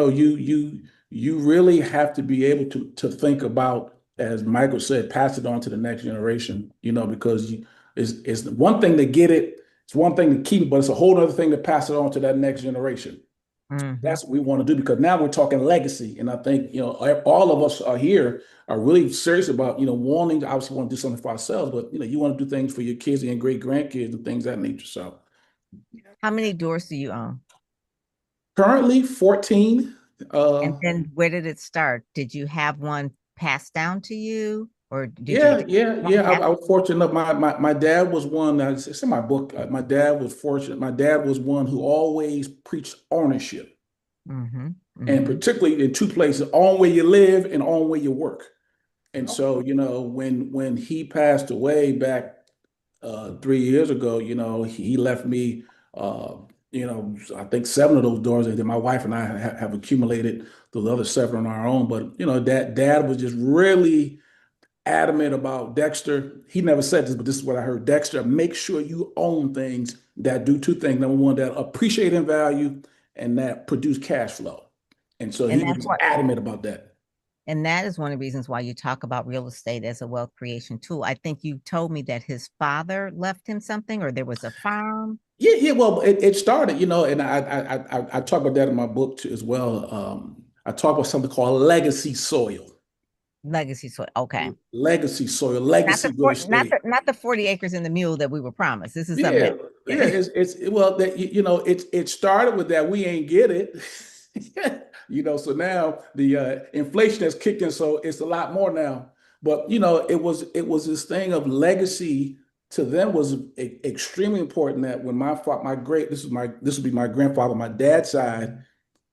really have to be able to think about, as Michael said, pass it on to the next generation, because it's one thing to get it, it's one thing to keep it, but it's a whole other thing to pass it on to that next generation. That's what we want to do, because now we're talking legacy. And I think, all of us are really serious about, wanting to obviously want to do something for ourselves, but, you want to do things for your kids and great grandkids and things of that nature. So how many doors do you own? Currently 14. And then where did it start? Did you have one passed down to you, or did your Yeah, dad yeah, not yeah. have? I was fortunate enough. My dad was one. It's in my book. My dad was fortunate. My dad was one who always preached ownership, Mm-hmm, and mm-hmm. particularly in two places: on where you live and on where you work. And so, when he passed away back 3 years ago, he left me, I think seven of those doors that my wife and I have accumulated those other seven on our own. But dad was just really adamant about Dexter. He never said this, but this is what I heard. Dexter, make sure you own things that do two things. Number one, that appreciate in value and that produce cash flow. And so And he that's was what, adamant about that. and that is one of the reasons why you talk about real estate as a wealth creation tool. I think you told me that his father left him something, or there was a farm. Yeah, yeah. Well, it started, and I talk about that in my book too as well. I talk about something called legacy soil, Legacy soil. Okay. Not the legacy real not estate. the 40 acres in the mule that we were promised. This is something Yeah, yeah. that Well, that it started with that we ain't get it, So now the inflation has kicked in, so it's a lot more now. But it was this thing of legacy to them was extremely important. That when my great this would be my grandfather, my dad's side,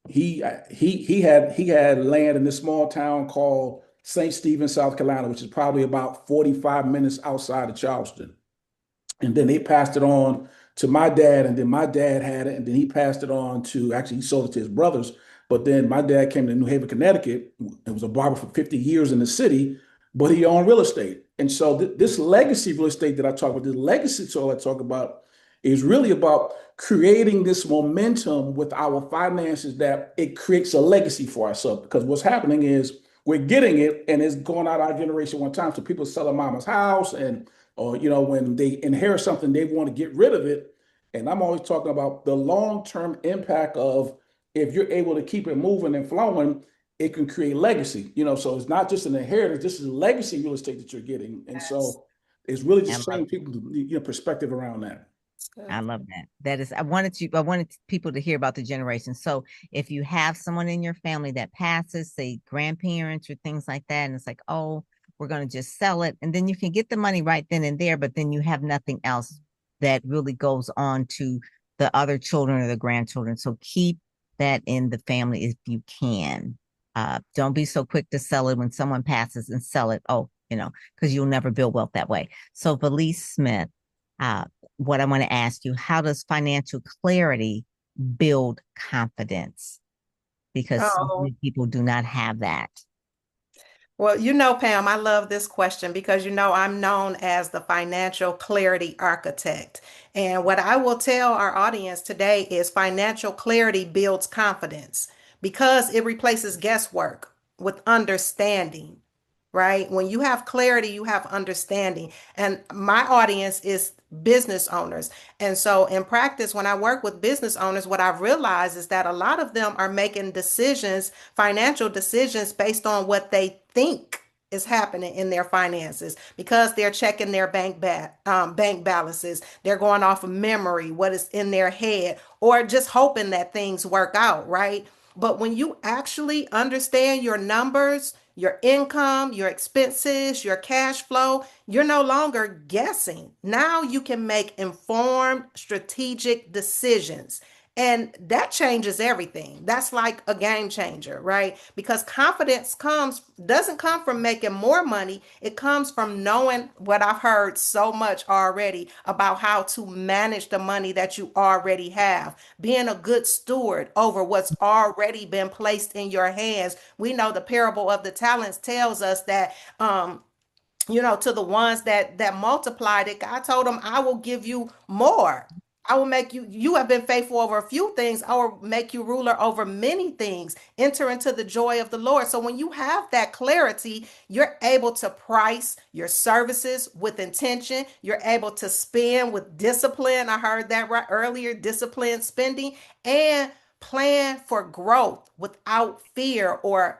he had land in this small town called St. Stephen, South Carolina, which is probably about 45 minutes outside of Charleston. And then they passed it on to my dad, and then my dad had it, and then he passed it on to, actually he sold it to his brothers. But then my dad came to New Haven, Connecticut, and was a barber for 50 years in the city, but he owned real estate. And so this legacy real estate that I talk about, this legacy soil I talk about, is really about creating this momentum with our finances, that it creates a legacy for ourselves. Because what's happening is we're getting it and it's going out our generation one time. So people selling mama's house, and or when they inherit something, they want to get rid of it. And I'm always talking about the long-term impact of, if you're able to keep it moving and flowing, it can create legacy. So it's not just an inheritance, this is legacy real estate that you're getting. And Yes. so it's really I just love changing people perspective around that. I love that. That is, I wanted people to hear about the generation. So if you have someone in your family that passes, say grandparents or things like that, and it's like, oh, we're going to just sell it, and then you can get the money right then and there, but then you have nothing else that really goes on to the other children or the grandchildren. So keep that in the family if you can. Don't be so quick to sell it when someone passes and sell it. Oh, because you'll never build wealth that way. So Valise Smith, uh, what I want to ask you, how does financial clarity build confidence? Because so Oh, many people do not have that. well, Pam, I love this question because I'm known as the financial clarity architect. And what I will tell our audience today is financial clarity builds confidence because it replaces guesswork with understanding, right? When you have clarity, you have understanding. And my audience is business owners. And so in practice, when I work with business owners, what I've realized is that a lot of them are making decisions, financial decisions based on what they think is happening in their finances because they're checking their bank balances. They're going off of memory, what is in their head, or just hoping that things work out, right? But when you actually understand your numbers, your income, your expenses, your cash flow, you're no longer guessing. Now you can make informed, strategic decisions. And that changes everything. That's like a game changer, right? Because confidence doesn't come from making more money. It comes from knowing what I've heard so much already about how to manage the money that you already have, being a good steward over what's already been placed in your hands. We know the parable of the talents tells us that to the ones that multiplied it, God told them, I will give you more. I will make you have been faithful over a few things. I will make you ruler over many things. Enter into the joy of the Lord. So when you have that clarity, you're able to price your services with intention. You're able to spend with discipline. I heard that right earlier, disciplined spending, and plan for growth without fear or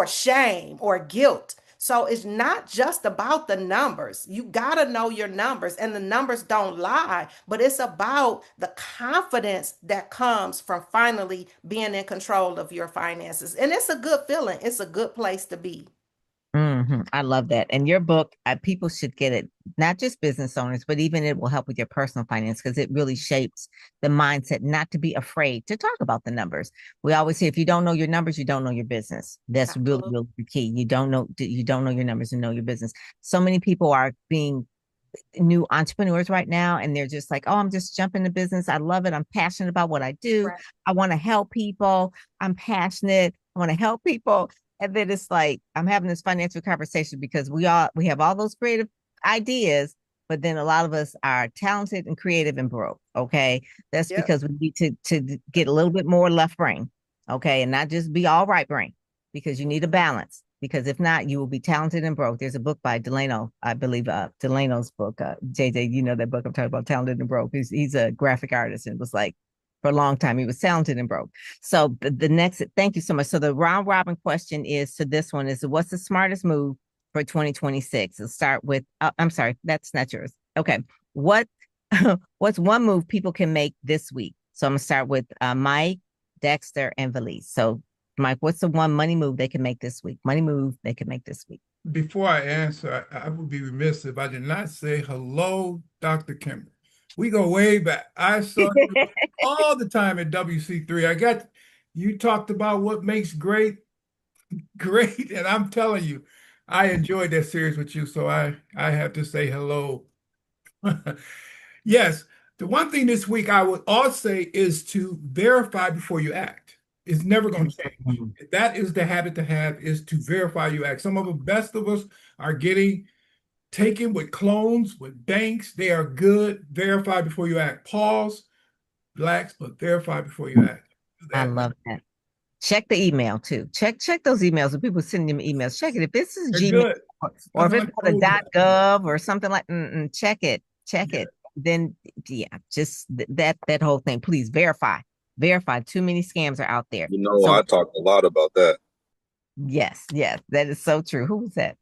shame or guilt. So it's not just about the numbers. You got to know your numbers, and the numbers don't lie, but it's about the confidence that comes from finally being in control of your finances. And it's a good feeling. It's a good place to be. I love that. And your book, people should get it, not just business owners, but even it will help with your personal finance because it really shapes the mindset not to be afraid to talk about the numbers. We always say if you don't know your numbers, you don't know your business. That's really, Absolutely. really the key. You don't know your numbers and know your business. So many people are being new entrepreneurs right now, and they're just like, oh, I'm just jumping into business. I love it. I'm passionate about what I do. Right. I want to help people. I'm passionate. I want to help people. And then it's like I'm having this financial conversation because we have all those creative ideas, but then a lot of us are talented and creative and broke. Okay. That's Yep. because we need to get a little bit more left brain. Okay. And not just be all right brain, because you need a balance. Because if not, you will be talented and broke. There's a book by Delano, I believe, Delano's book. JJ, you know that book I'm talking about, Talented and Broke. He's a graphic artist and was like, for a long time, he was talented and broke. So the next, thank you so much. So the round robin question is to this one is, what's the smartest move for 2026? Let's start with, I'm sorry, that's not yours. Okay. What's one move people can make this week? So I'm going to start with Mike, Dexter, and Valise. So Mike, what's the one money move they can make this week? Money move they can make this week. Before I answer, I would be remiss if I did not say hello, Dr. Kimber. We go way back. I saw you all the time at WC3. You talked about what makes great, and I'm telling you, I enjoyed that series with you, so I have to say hello. Yes, the one thing this week I would all say is to verify before you act. It's never going to change. That is the habit to have, is to verify you act. Some of the best of us are getting taken with clones, with banks. They are good. Verify before you act. Pause, relax, but verify before you act. I love that. Check the email too. Check those emails. When people send them emails, check it. If this is Gmail or if it's a .gov or something like, check it. Check it. Then just that whole thing. Please verify. Too many scams are out there. I talked a lot about that. Yes, that is so true. Who was that?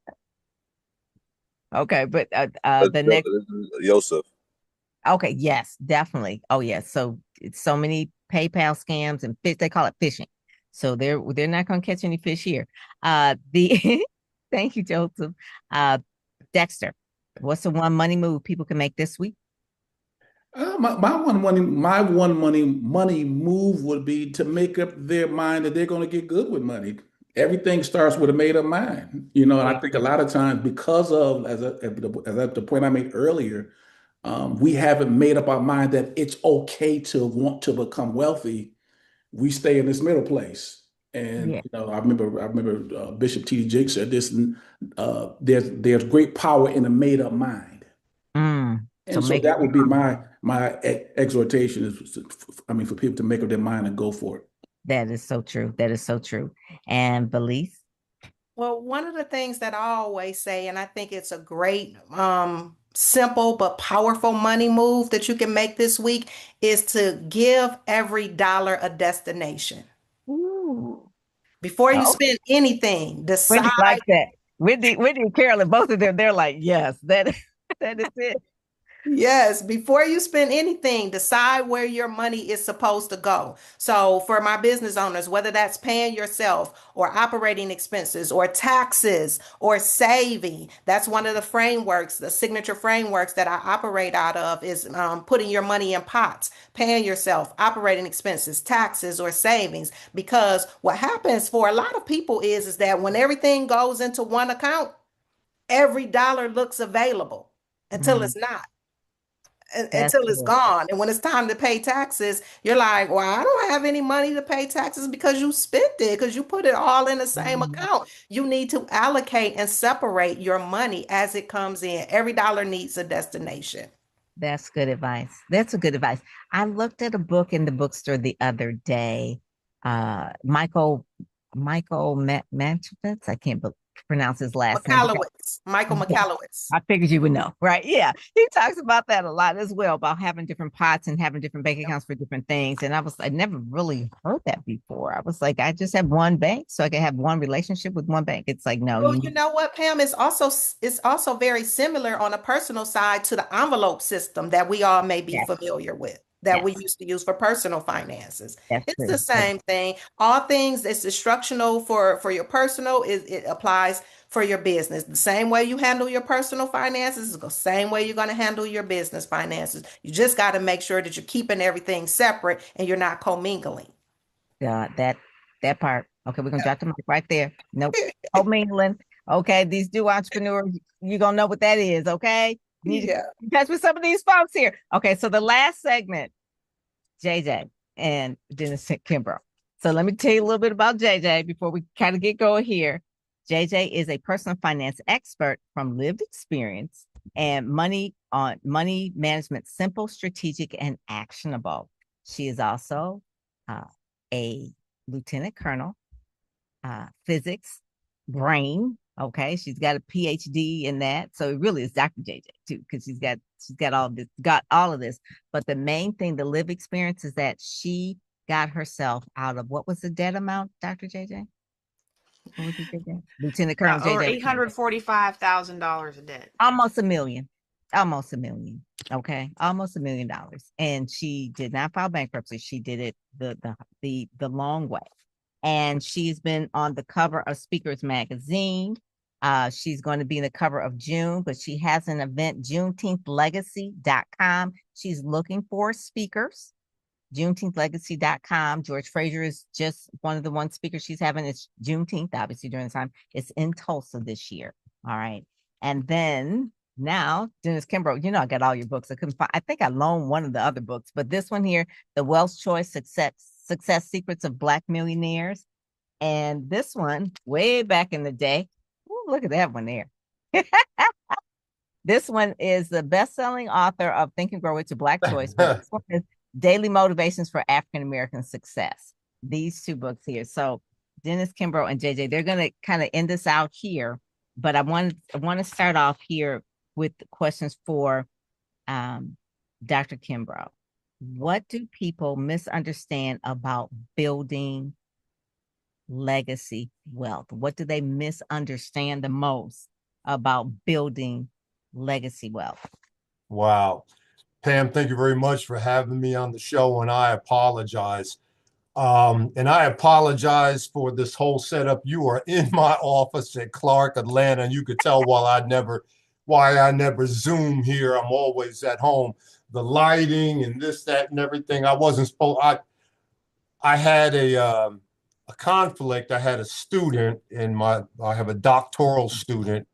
Okay, but the next Joseph. Okay, yes, definitely. Oh yes. So it's so many PayPal scams and fish, they call it phishing. So they're not going to catch any fish here. The thank you, Joseph. Dexter, what's the one money move people can make this week? My one money move would be to make up their mind that they're going to get good with money. Everything starts with a made up mind, and I think a lot of times because of as the point I made earlier, we haven't made up our mind that it's okay to want to become wealthy. We stay in this middle place. And I remember Bishop T.D. Jakes said this. There's great power in a made up mind. And so that would be my exhortation is, for people to make up their mind and go for it. That is so true. And Valise? Well, one of the things that I always say, and I think it's a great, simple but powerful money move that you can make this week, is to give every dollar a destination. Ooh. Before you spend anything, decide. Wendy like that. Wendy and Carolyn, both of them, they're like, yes, that is it. Yes, before you spend anything, decide where your money is supposed to go. So for my business owners, whether that's paying yourself or operating expenses or taxes or saving, that's one of the frameworks, the signature frameworks that I operate out of is putting your money in pots, paying yourself, operating expenses, taxes, or savings. Because what happens for a lot of people is that when everything goes into one account, every dollar looks available until it's not. Until it's gone. And when it's time to pay taxes, you're like, well, I don't have any money to pay taxes because you spent it, because you put it all in the same account. You need to allocate and separate your money as it comes in. Every dollar needs a destination. That's good advice. That's a good advice. I looked at a book in the bookstore the other day. Michael Manchowitz, I can't pronounce his last name. Michael Michalowicz. I figured you would know, right? Yeah. He talks about that a lot as well, about having different pots and having different bank accounts for different things. And I never really heard that before. I was like, I just have one bank so I can have one relationship with one bank. It's like, no. Well, you know what, Pam, it's also very similar on a personal side to the envelope system that we all may be familiar with, that we used to use for personal finances. It's the same thing. All things, it's instructional for your personal, it applies for your business. The same way you handle your personal finances is the same way you're going to handle your business finances. You just got to make sure that you're keeping everything separate and you're not commingling. Yeah, that part. Okay, we're gonna drop the mic right there. Nope. Commingling. Okay, these new entrepreneurs, you're gonna know what that is. Okay, you need to Yeah. get in touch with some of these folks here. Okay, so the last segment, JJ and Dennis Kimbrough. So let me tell you a little bit about JJ before we kind of get going here. JJ is a personal finance expert from lived experience and money management, simple, strategic, and actionable. She is also a lieutenant colonel, physics, brain. Okay, she's got a PhD in that, so it really is Dr. JJ too, because she's got all of this. But the main thing, the live experience, is that she got herself out of, what was the debt amount, Dr. JJ? What was it, JJ? Lieutenant Colonel JJ. Over $845,000 in debt. Almost $1 million. Almost $1 million. Okay, almost $1 million. And she did not file bankruptcy. She did it the long way. And she's been on the cover of Speakers Magazine. She's going to be in the cover of June, but she has an event, JuneteenthLegacy.com. She's looking for speakers. JuneteenthLegacy.com. George Fraser is just one of the one speakers she's having. It's Juneteenth, obviously, during the time. It's in Tulsa this year. All right. And then now, Dennis Kimbrough, I got all your books. I think I loaned one of the other books, but this one here, The Wealth Choice Success Secrets of Black Millionaires. And this one, way back in the day. Ooh, look at that one there. This one is the best-selling author of Think and Grow Rich, a Black Choice. But this one is Daily Motivations for African-American Success. These two books here. So Dennis Kimbrough and JJ, they're going to kind of end this out here. But I want to start off here with questions for Dr. Kimbrough. What do people misunderstand about building legacy wealth? What do they misunderstand the most about building legacy wealth? Wow. Pam, thank you very much for having me on the show, and I apologize. And I apologize for this whole setup. You are in my office at Clark, Atlanta, and you could tell why I never Zoom here. I'm always at home. The lighting and this, that, and everything. I wasn't supposed. I had a conflict. I had a student I have a doctoral student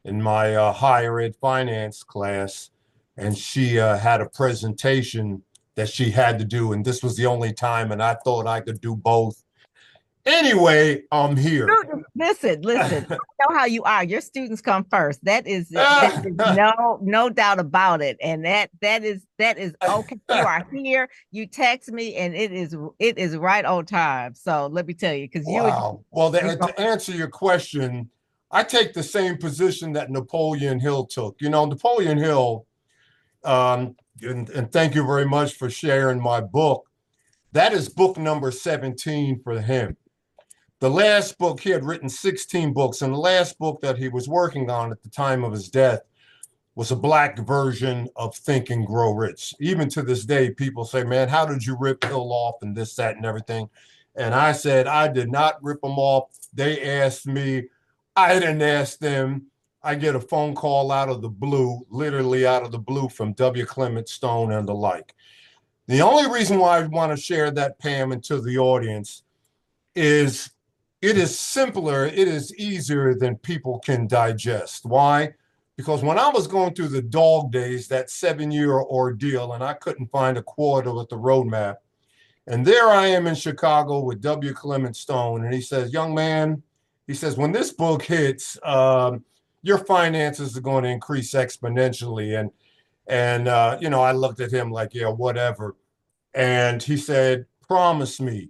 in my higher ed finance class, and she had a presentation that she had to do, and this was the only time, and I thought I could do both. Anyway, I'm here. Listen, I know how you are. Your students come first. That is no doubt about it. And that is okay. You are here. You text me, and it is right on time. So let me tell you, because wow. To answer your question, I take the same position that Napoleon Hill took. Napoleon Hill, and thank you very much for sharing my book. That is book number 17 for him. The last book, he had written 16 books, and the last book that he was working on at the time of his death was a Black version of Think and Grow Rich. Even to this day, people say, man, how did you rip Hill off and this, that, and everything? And I said, I did not rip them off. They asked me. I didn't ask them. I get a phone call out of the blue, literally out of the blue, from W. Clement Stone and the like. The only reason why I want to share that, Pam, and to the audience is it is simpler, it is easier than people can digest. Why? Because when I was going through the dog days, that 7-year ordeal, and I couldn't find a quarter with the roadmap, and there I am in Chicago with W. Clement Stone, and he says, young man, he says, when this book hits, your finances are going to increase exponentially. And I looked at him like, yeah, whatever. And he said, promise me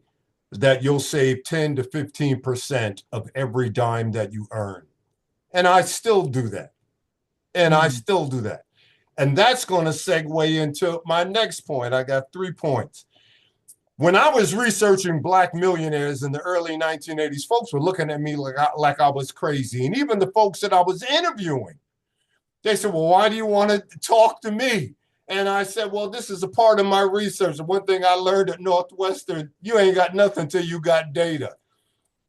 that you'll save 10 to 15% of every dime that you earn. And I still do that. And that's going to segue into my next point. I got 3 points. When I was researching Black millionaires in the early 1980s, folks were looking at me like I was crazy. And even the folks that I was interviewing, they said, well, why do you want to talk to me? And I said, well, this is a part of my research. And one thing I learned at Northwestern, you ain't got nothing till you got data.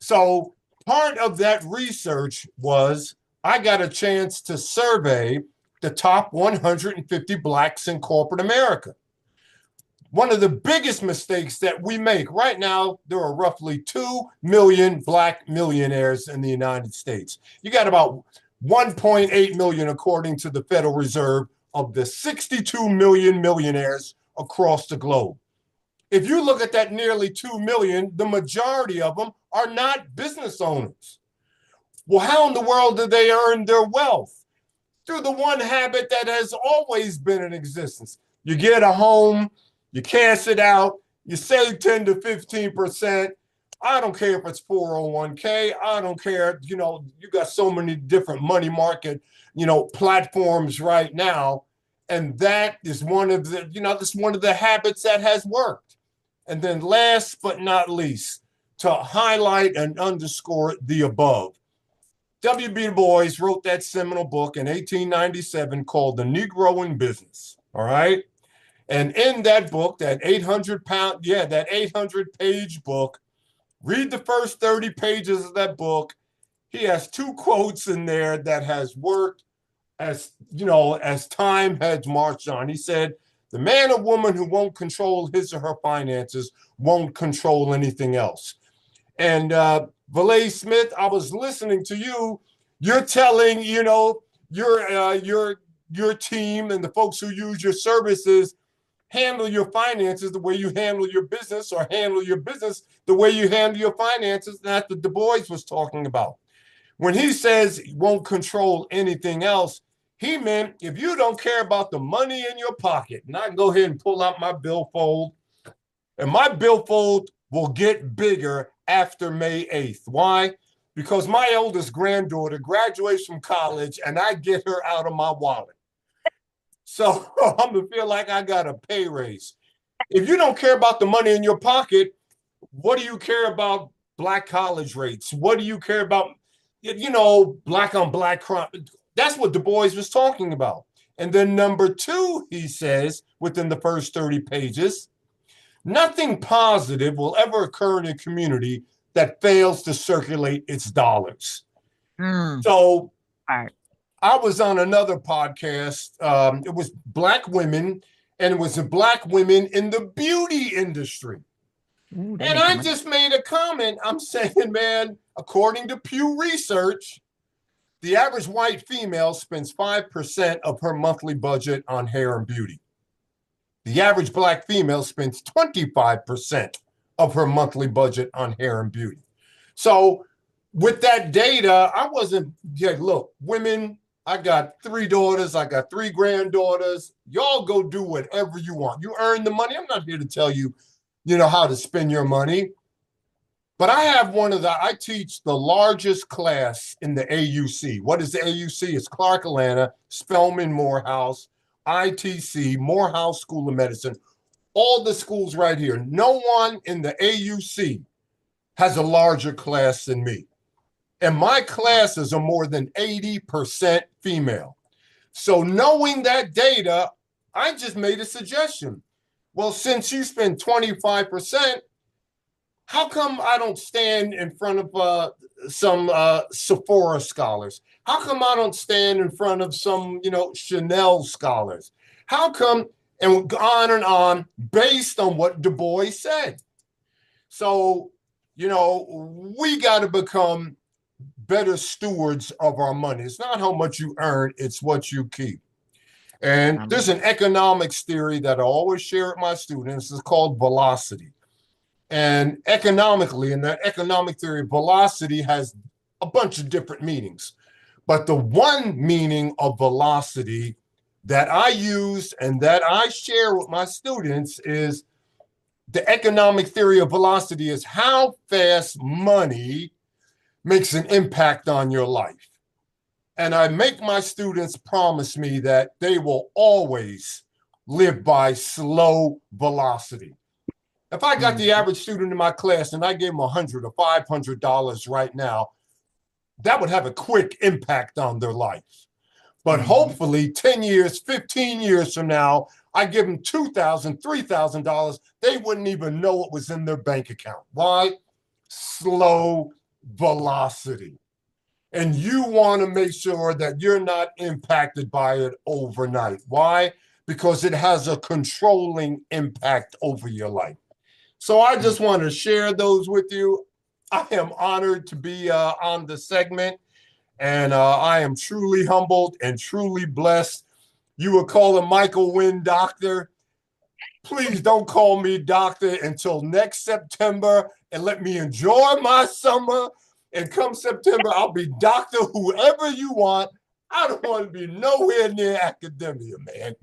So part of that research was I got a chance to survey the top 150 Blacks in corporate America. One of the biggest mistakes that we make right now, there are roughly 2 million Black millionaires in the United States. You got about 1.8 million, according to the Federal Reserve, of the 62 million millionaires across the globe. If you look at that nearly 2 million, the majority of them are not business owners. Well, how in the world do they earn their wealth? Through the one habit that has always been in existence. You get a home, you cash it out, you save 10 to 15%. I don't care if it's 401k. I don't care. You know, you got so many different money market, platforms right now. And that is one of the, that's one of the habits that has worked. And then last but not least, to highlight and underscore the above, W.B. Du Bois wrote that seminal book in 1897 called The Negro in Business. All right. And in that book, that 800-page book, read the first 30 pages of that book. He has 2 quotes in there that has worked as time has marched on. He said, the man or woman who won't control his or her finances won't control anything else. And Valet Smith, I was listening to you. You're telling, your team and the folks who use your services handle your finances the way you handle your business, or handle your business the way you handle your finances. That's what Du Bois was talking about. When he says he won't control anything else, he meant if you don't care about the money in your pocket, and I can go ahead and pull out my billfold, and my billfold will get bigger after May 8th. Why? Because my oldest granddaughter graduates from college and I get her out of my wallet. So I'm going to feel like I got a pay raise. If you don't care about the money in your pocket, what do you care about Black college rates? What do you care about, Black on Black crime? That's what Du Bois was talking about. And then number 2, he says, within the first 30 pages, nothing positive will ever occur in a community that fails to circulate its dollars. So I was on another podcast. It was Black women, and it was the Black women in the beauty industry. And I just made a comment. I'm saying, man, according to Pew Research, the average white female spends 5% of her monthly budget on hair and beauty. The average Black female spends 25% of her monthly budget on hair and beauty. So with that data, I wasn't, look, women, I got 3 daughters, I got 3 granddaughters. Y'all go do whatever you want. You earn the money. I'm not here to tell you, how to spend your money. But I teach the largest class in the AUC. What is the AUC? It's Clark Atlanta, Spelman Morehouse, ITC, Morehouse School of Medicine, all the schools right here. No one in the AUC has a larger class than me. And my classes are more than 80% female. So knowing that data, I just made a suggestion. Well, since you spend 25%, how come I don't stand in front of some Sephora scholars? How come I don't stand in front of some, Chanel scholars? How come, and on, based on what Du Bois said. So, we got to become better stewards of our money. It's not how much you earn, it's what you keep. And there's an economics theory that I always share with my students. It's called velocity. And economically, in that economic theory, velocity has a bunch of different meanings. But the one meaning of velocity that I use and that I share with my students is the economic theory of velocity is how fast money makes an impact on your life. And I make my students promise me that they will always live by slow velocity. If I got the average student in my class and I gave them $100 or $500 right now, that would have a quick impact on their life. But hopefully 10 years, 15 years from now, I give them $2,000, $3,000, they wouldn't even know it was in their bank account. Why? Slow velocity. And you want to make sure that you're not impacted by it overnight. Why? Because it has a controlling impact over your life. So I just want to share those with you. I am honored to be on the segment, and I am truly humbled and truly blessed. You were calling Michael Wynn doctor. Please don't call me doctor until next September, and let me enjoy my summer. And come September, I'll be doctor whoever you want. I don't want to be nowhere near academia, man.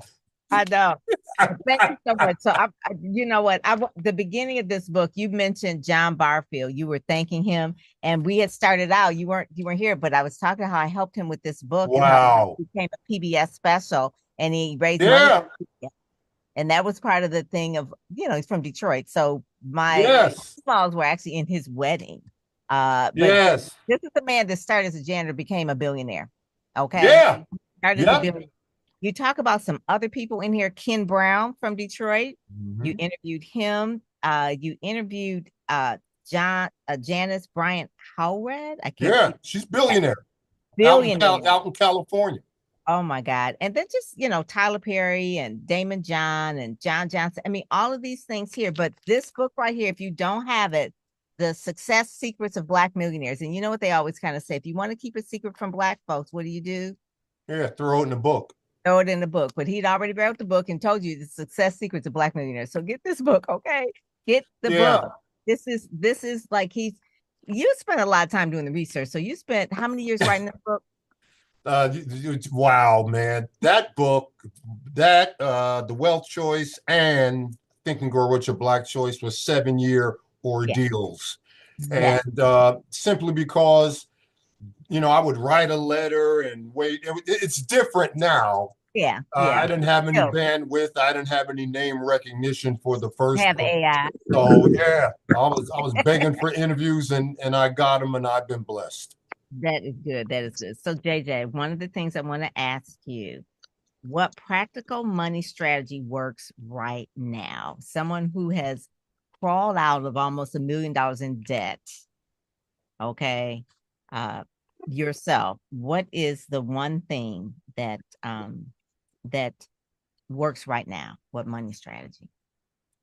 I know. Thank you so much. So, you know what? The beginning of this book, you mentioned John Barfield. You were thanking him, and we had started out. You weren't here, but I was talking how I helped him with this book. Wow. And how it became a PBS special, and he raised Yeah. money. And that was part of the thing of, he's from Detroit. So Yes. smalls were actually in his wedding. But Yes. this is the man that started as a janitor, became a billionaire. Okay. Yeah. Started as a billionaire. You talk about some other people in here. Ken Brown from Detroit. You interviewed him. You interviewed Janice Bryant Howard. She's billionaire. Billionaire. Out in California. Oh my God. And then just, Tyler Perry and Damon John and John Johnson. I mean, all of these things here. But this book right here, if you don't have it, The Success Secrets of Black Millionaires. And you know what they always kind of say, if you want to keep a secret from Black folks, what do? Yeah, throw it in the book. Throw it in the book. But he'd already wrote the book and told you the success secrets of Black millionaires. So get this book, okay? Get the book. This is like you spent a lot of time doing the research. So you spent how many years writing this book? Wow, man. That book, The Wealth Choice and Think and Grow Rich, Your Black Choice was 7-year ordeals. Yes. And simply because I would write a letter and wait. It's different now. Yeah. I didn't have any bandwidth. I didn't have any name recognition for the first. Have AI. So I was begging for interviews and I got them, and I've been blessed. That is good. So JJ, one of the things I want to ask you, what practical money strategy works right now? Someone who has crawled out of almost $1 million in debt. Okay. Yourself, what is the one thing that works right now? What money strategy?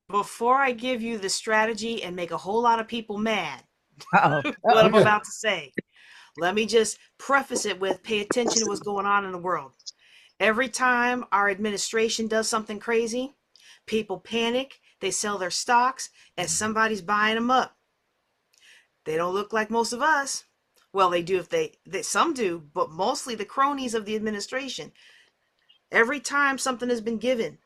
Before I give you the strategy and make a whole lot of people mad, what I'm about to say, let me just preface it with pay attention to what's going on in the world. Every time our administration does something crazy, people panic, they sell their stocks, and somebody's buying them up. They don't look like most of us. Well, they do if some do, but mostly the cronies of the administration. Every time something has been given,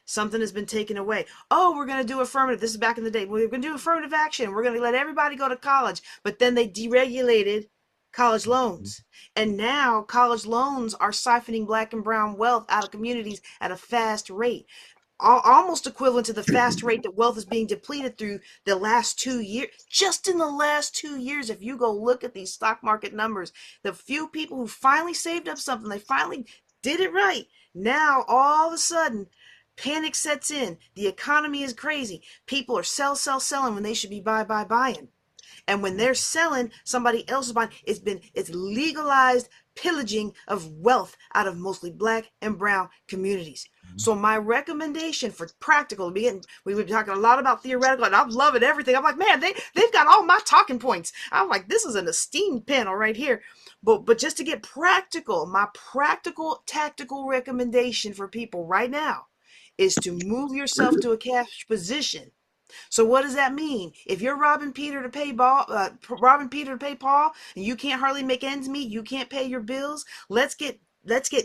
something has been taken away. Oh, we're going to do affirmative. This is back in the day. We're going to do affirmative action. We're going to let everybody go to college. But then they deregulated college loans. And now college loans are siphoning Black and brown wealth out of communities at a fast rate. Almost equivalent to the fast rate that wealth is being depleted through the last 2 years. Just in the last 2 years, if you go look at these stock market numbers, the few people who finally saved up something, they finally did it right. Now, all of a sudden, panic sets in. The economy is crazy. People are selling when they should be buying. And when they're selling, somebody else is buying. It's legalized pillaging of wealth out of mostly Black and brown communities. So my recommendation for practical, we were talking a lot about theoretical, and I'm loving everything. I'm like, man, they've got all my talking points. I'm like, this is an esteemed panel right here. But just to get practical, my practical tactical recommendation for people right now is to move yourself to a cash position. So what does that mean? If you're robbing Peter to pay Paul, and you can't hardly make ends meet, you can't pay your bills, let's get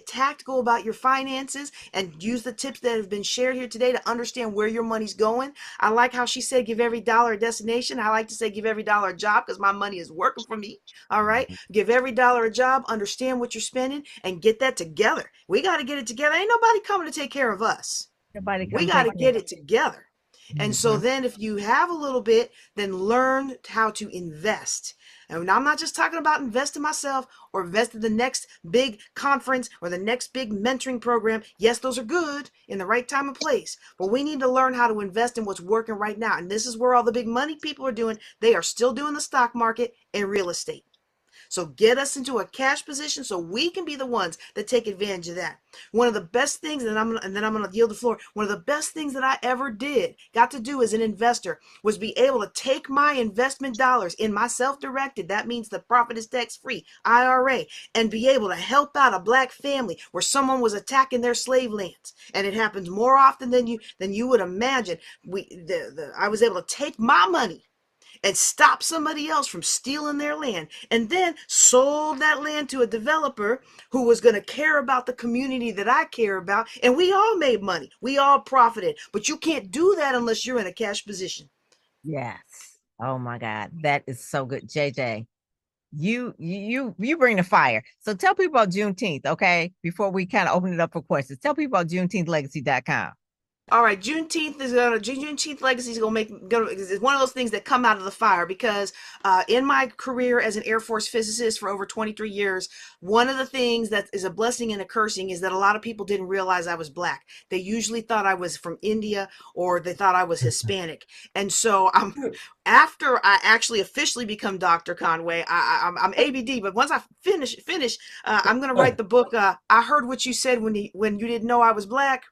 tactical about your finances and use the tips that have been shared here today to understand where your money's going. I like how she said give every dollar a destination. I like to say give every dollar a job because my money is working for me. All right. Give every dollar a job, understand what you're spending, and get that together. We got to get it together. Ain't nobody coming to take care of us. We got to get it together. And so then if you have a little bit, then learn how to invest. And I'm not just talking about invest in myself or invest in the next big conference or the next big mentoring program. Yes, those are good in the right time and place, but we need to learn how to invest in what's working right now. And this is where all the big money people are doing. They are still doing the stock market and real estate. So get us into a cash position so we can be the ones that take advantage of that. One of the best things, and then I'm gonna yield the floor. One of the best things that I ever got to do as an investor was be able to take my investment dollars in my self-directed, that means the profit is tax-free IRA, and be able to help out a black family where someone was attacking their slave lands. And it happens more often than you would imagine. I was able to take my money and stop somebody else from stealing their land, and then sold that land to a developer who was going to care about the community that I care about, and we all made money. We all profited. But you can't do that unless you're in a cash position. Yes. Oh my God, that is so good, JJ. You bring the fire. So tell people about Juneteenth, okay? Before we kind of open it up for questions, tell people about JuneteenthLegacy.com. All right, Juneteenth Legacy is is one of those things that come out of the fire, because in my career as an Air Force physicist for over 23 years, one of the things that is a blessing and a cursing is that a lot of people didn't realize I was black. They usually thought I was from India, or they thought I was Hispanic. And so after I actually officially become Dr. Conway, I'm ABD, but once I finish, I'm going to write the book. I heard what you said when you didn't know I was black.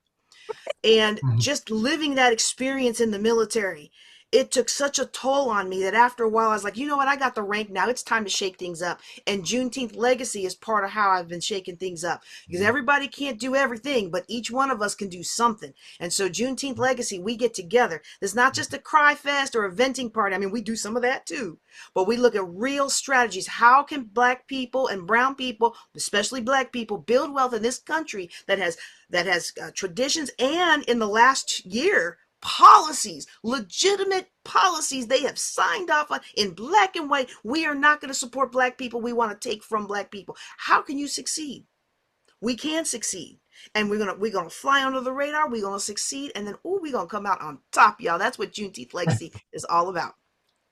And just living that experience in the military, it took such a toll on me that after a while I was like, you know what, I got the rank now. It's time to shake things up. And Juneteenth Legacy is part of how I've been shaking things up, because everybody can't do everything, but each one of us can do something. And so Juneteenth Legacy, we get together. It's not just a cry fest or a venting party. I mean, we do some of that too, but we look at real strategies. How can black people and brown people, especially black people, build wealth in this country that has traditions, and in the last year, policies, legitimate policies they have signed off on in black and white. We are not going to support black people. We want to take from black people. How can you succeed? We can succeed. And we're gonna fly under the radar. We're gonna succeed, and then we're gonna come out on top, y'all. That's what Juneteenth Legacy is all about.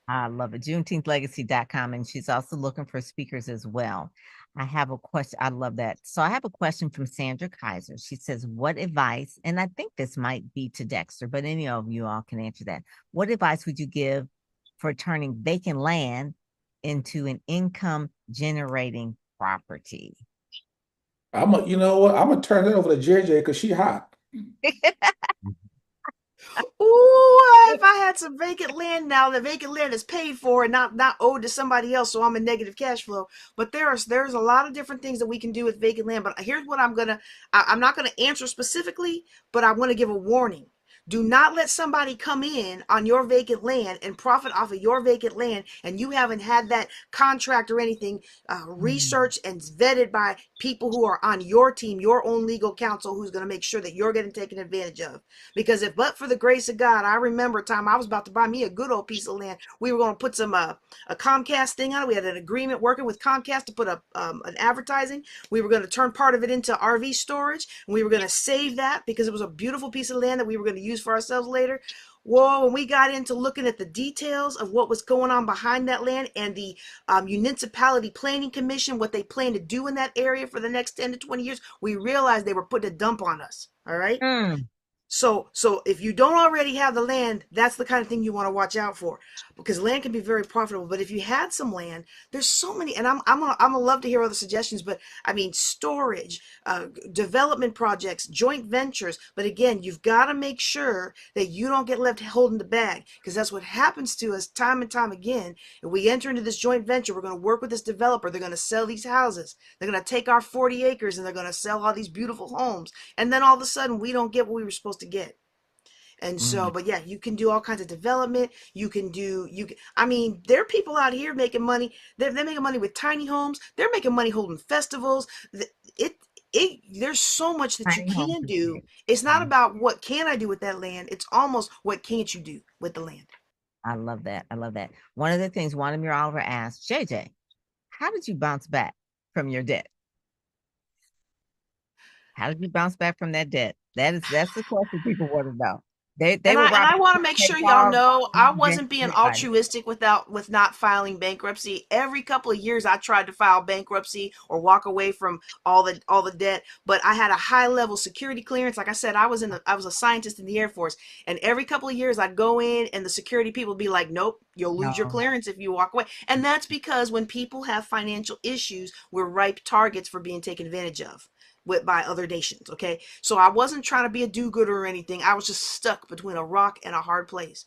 I love it. JuneteenthLegacy.com. And she's also looking for speakers as well. I have a question. I love that. So I have a question from Sandra Kaiser. She says, what advice, and I think this might be to Dexter, but any of you all can answer that. What advice would you give for turning vacant land into an income generating property? You know what? I'm gonna turn it over to JJ because she hot. Ooh, if I had some vacant land now, the vacant land is paid for and not owed to somebody else, so I'm in negative cash flow. But there's a lot of different things that we can do with vacant land. But here's what I'm not gonna answer specifically, but I want to give a warning. Do not let somebody come in on your vacant land and profit off of your vacant land, and you haven't had that contract or anything researched and vetted by people who are on your team, your own legal counsel, who's going to make sure that you're getting taken advantage of. Because if but for the grace of God, I remember a time I was about to buy me a good old piece of land. We were going to put some a Comcast thing on it. We had an agreement working with Comcast to put up an advertising. We were going to turn part of it into RV storage, and we were going to save that because it was a beautiful piece of land that we were going to use for ourselves later. Whoa, when we got into looking at the details of what was going on behind that land, and the municipality planning commission, what they plan to do in that area for the next 10 to 20 years, we realized they were putting a dump on us. All right. So if you don't already have the land, that's the kind of thing you want to watch out for, because land can be very profitable. But if you had some land, there's so many, and I'm gonna love to hear other suggestions. But I mean, storage, development projects, joint ventures. But again, you've got to make sure that you don't get left holding the bag, because that's what happens to us time and time again. If we enter into this joint venture, we're going to work with this developer. They're going to sell these houses. They're going to take our 40 acres and they're going to sell all these beautiful homes. And then all of a sudden, we don't get what we were supposed to get. And so, but yeah, you can do all kinds of development. I mean, there are people out here making money. They're making money with tiny homes. They're making money holding festivals. There's so much that you can do. It's not about what can I do with that land. It's almost what can't you do with the land. I love that. I love that. One of the things Wanamir Oliver asked, JJ, how did you bounce back from your debt? How did you bounce back from that debt? That's the question people want to know. They And were I robbing want to make State sure y'all Farm, know I wasn't being everybody. altruistic with not filing bankruptcy. Every couple of years I tried to file bankruptcy or walk away from all the debt, but I had a high level security clearance. Like I said, I was a scientist in the Air Force, and every couple of years I'd go in and the security people would be like, "Nope, you'll lose your No. clearance if you walk away." And that's because when people have financial issues, we're ripe targets for being taken advantage of by other nations. Okay, so I wasn't trying to be a do-gooder or anything. I was just stuck between a rock and a hard place.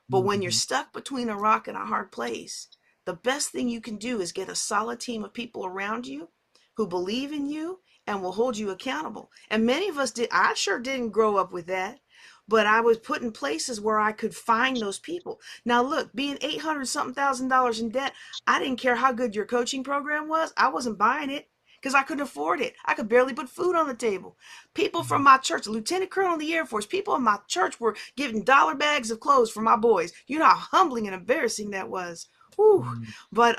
But when you're stuck between a rock and a hard place, the best thing you can do is get a solid team of people around you who believe in you and will hold you accountable. And many of us did. I sure didn't grow up with that, but I was put in places where I could find those people. Now look, being 800 something $1,000 in debt, I didn't care how good your coaching program was. I wasn't buying it because I couldn't afford it. I could barely put food on the table. People from my church, Lieutenant Colonel in the Air Force, people in my church were giving dollar bags of clothes for my boys. You know how humbling and embarrassing that was. Whew. But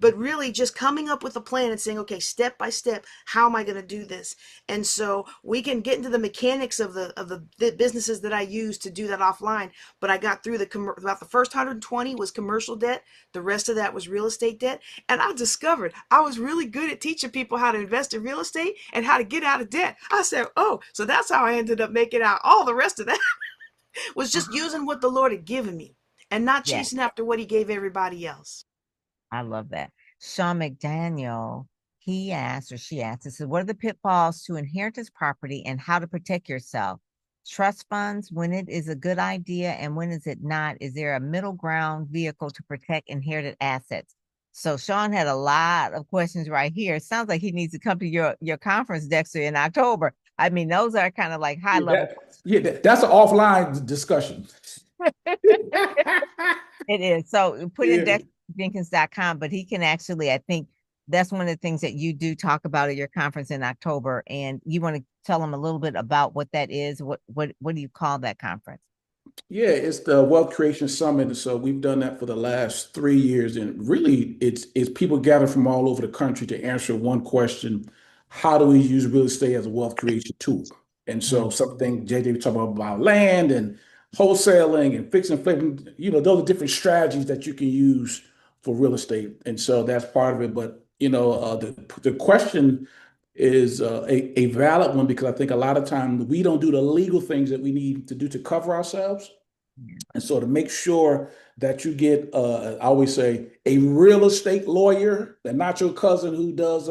really just coming up with a plan and saying, okay, step by step, how am I going to do this? And so we can get into the mechanics of the businesses that I use to do that offline. But I got through about the first 120 was commercial debt. The rest of that was real estate debt. And I discovered I was really good at teaching people how to invest in real estate and how to get out of debt. I said, oh, so that's how I ended up making out. All the rest of that was just using what the Lord had given me and not Yeah, chasing after what he gave everybody else. I love that. Sean McDaniel, he asked or she asked, it said, what are the pitfalls to inheritance property and how to protect yourself? Trust funds, when it is a good idea and when is it not? Is there a middle ground vehicle to protect inherited assets? So Sean had a lot of questions right here. It sounds like he needs to come to your conference, Dexter, in October. I mean, those are kind of like high level. That's an offline discussion. It is. So put in Yeah. dexterjenkins.com, but he can actually, I think that's one of the things that you do talk about at your conference in October. And you want to tell them a little bit about what that is. What do you call that conference? Yeah, it's the Wealth Creation Summit. And so we've done that for the last 3 years. And really, it's people gather from all over the country to answer one question: how do we use real estate as a wealth creation tool? And so something JJ was talking about land and wholesaling and fixing, flipping, those are different strategies that you can use for real estate. And so that's part of it. But the question is a valid one because I think a lot of times we don't do the legal things that we need to do to cover ourselves. And so to make sure that you get, I always say, a real estate lawyer and not your cousin who does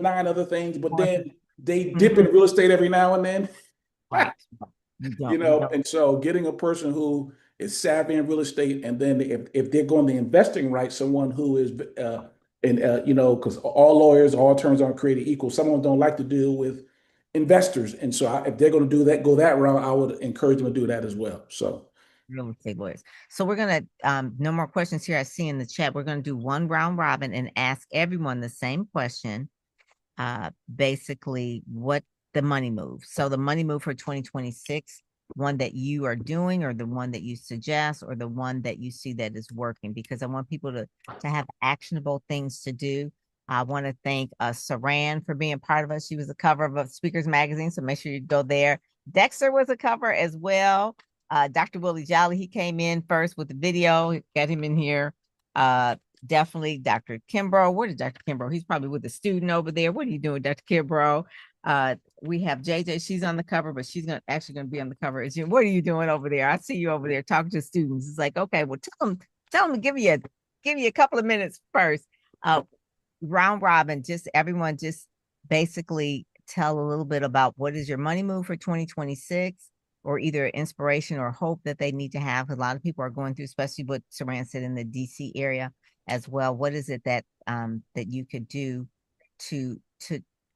nine other things, but then they dip in real estate every now and then. Right. And so getting a person who is savvy in real estate, and then if they're going the investing right, someone who is, because all lawyers, all attorneys aren't created equal. Some of them don't like to deal with investors, and so if they're going to go that route, I would encourage them to do that as well. So. Real estate lawyers. So we're gonna no more questions here. I see in the chat. We're gonna do one round robin and ask everyone the same question. Basically, what the money move. So the money move for 2026, one that you are doing, or the one that you suggest, or the one that you see that is working. Because I want people to have actionable things to do. I want to thank Saran for being part of us. She was the cover of Speakers Magazine, so make sure you go there. Dexter was a cover as well. Dr. Willie Jolly, he came in first with the video, got him in here. Definitely Dr. Kimbrough. Where did Dr. Kimbrough? He's probably with the student over there. What are you doing, Dr. Kimbrough? We have JJ. She's on the cover, but she's actually going to be on the cover. What are you doing over there? I see you over there talking to students. It's like, okay, well, tell them to give you a couple of minutes first. Round robin, everyone just basically tell a little bit about what is your money move for 2026. Or either inspiration or hope that they need to have. A lot of people are going through, especially what Saran said in the DC area as well. What is it that you could do to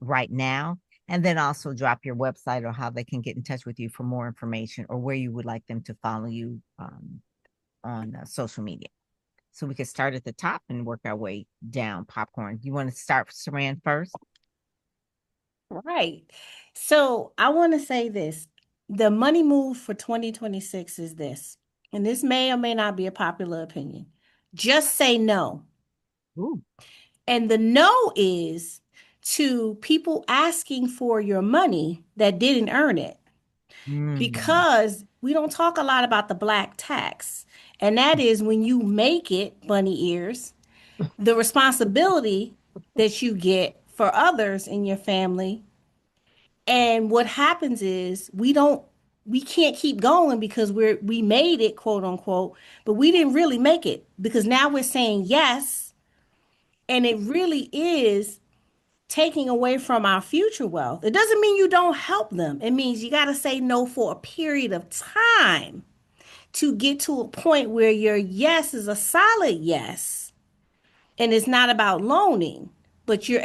right now? And then also drop your website or how they can get in touch with you for more information, or where you would like them to follow you on social media. So we can start at the top and work our way down. Popcorn. You want to start Saran first? Right. So I want to say this. The money move for 2026 is this, and this may or may not be a popular opinion. Just say no. Ooh. And the no is to people asking for your money that didn't earn it. because we don't talk a lot about the black tax. And that is when you make it, bunny ears, the responsibility that you get for others in your family. And what happens is we can't keep going because we made it, quote unquote, but we didn't really make it because now we're saying yes, and it really is taking away from our future wealth. It doesn't mean you don't help them. It means you got to say no for a period of time to get to a point where your yes is a solid yes. And it's not about loaning, but you're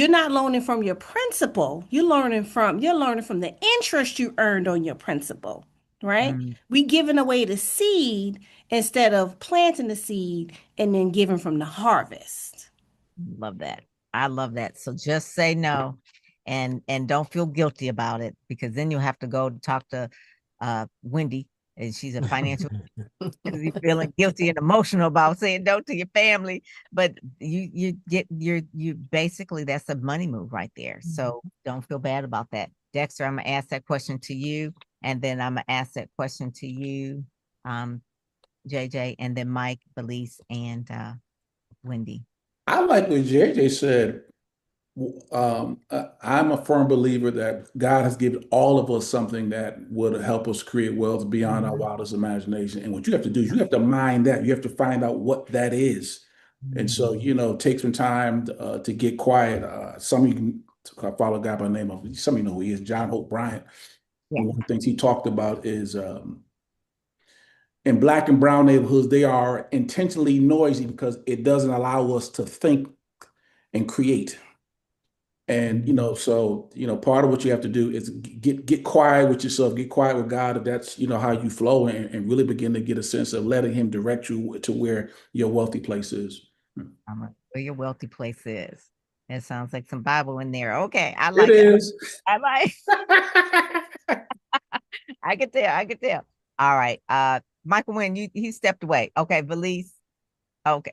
not loaning from your principal. You're learning from the interest you earned on your principal, right? We giving away the seed instead of planting the seed and then giving from the harvest. Love that. I love that. So just say no and don't feel guilty about it, because then you'll have to go to talk to Wendy, and she's a financial because you're feeling guilty and emotional about saying no to your family. But you basically, that's a money move right there. So don't feel bad about that. Dexter, I'm gonna ask that question to you, and then I'm gonna ask that question to you, JJ, and then Mike, Belize, and Wendy. I like what JJ said. I'm a firm believer that God has given all of us something that would help us create wealth beyond our wildest imagination. And what you have to do is you have to mine that. You have to find out what that is. And so, take some time to get quiet. Some of you can follow a guy by the name of, some of you know who he is, John Hope Bryant. Yeah. And one of the things he talked about is in Black and brown neighborhoods, they are intentionally noisy because it doesn't allow us to think and create. And part of what you have to do is get quiet with yourself, get quiet with God, if that's how you flow, and really begin to get a sense of letting Him direct you to where your wealthy place is. Where your wealthy place is. It sounds like some Bible in there. Okay, I like it. It is. I like. I can tell. All right. Michael Wynn, he stepped away. Okay, Valise. Okay.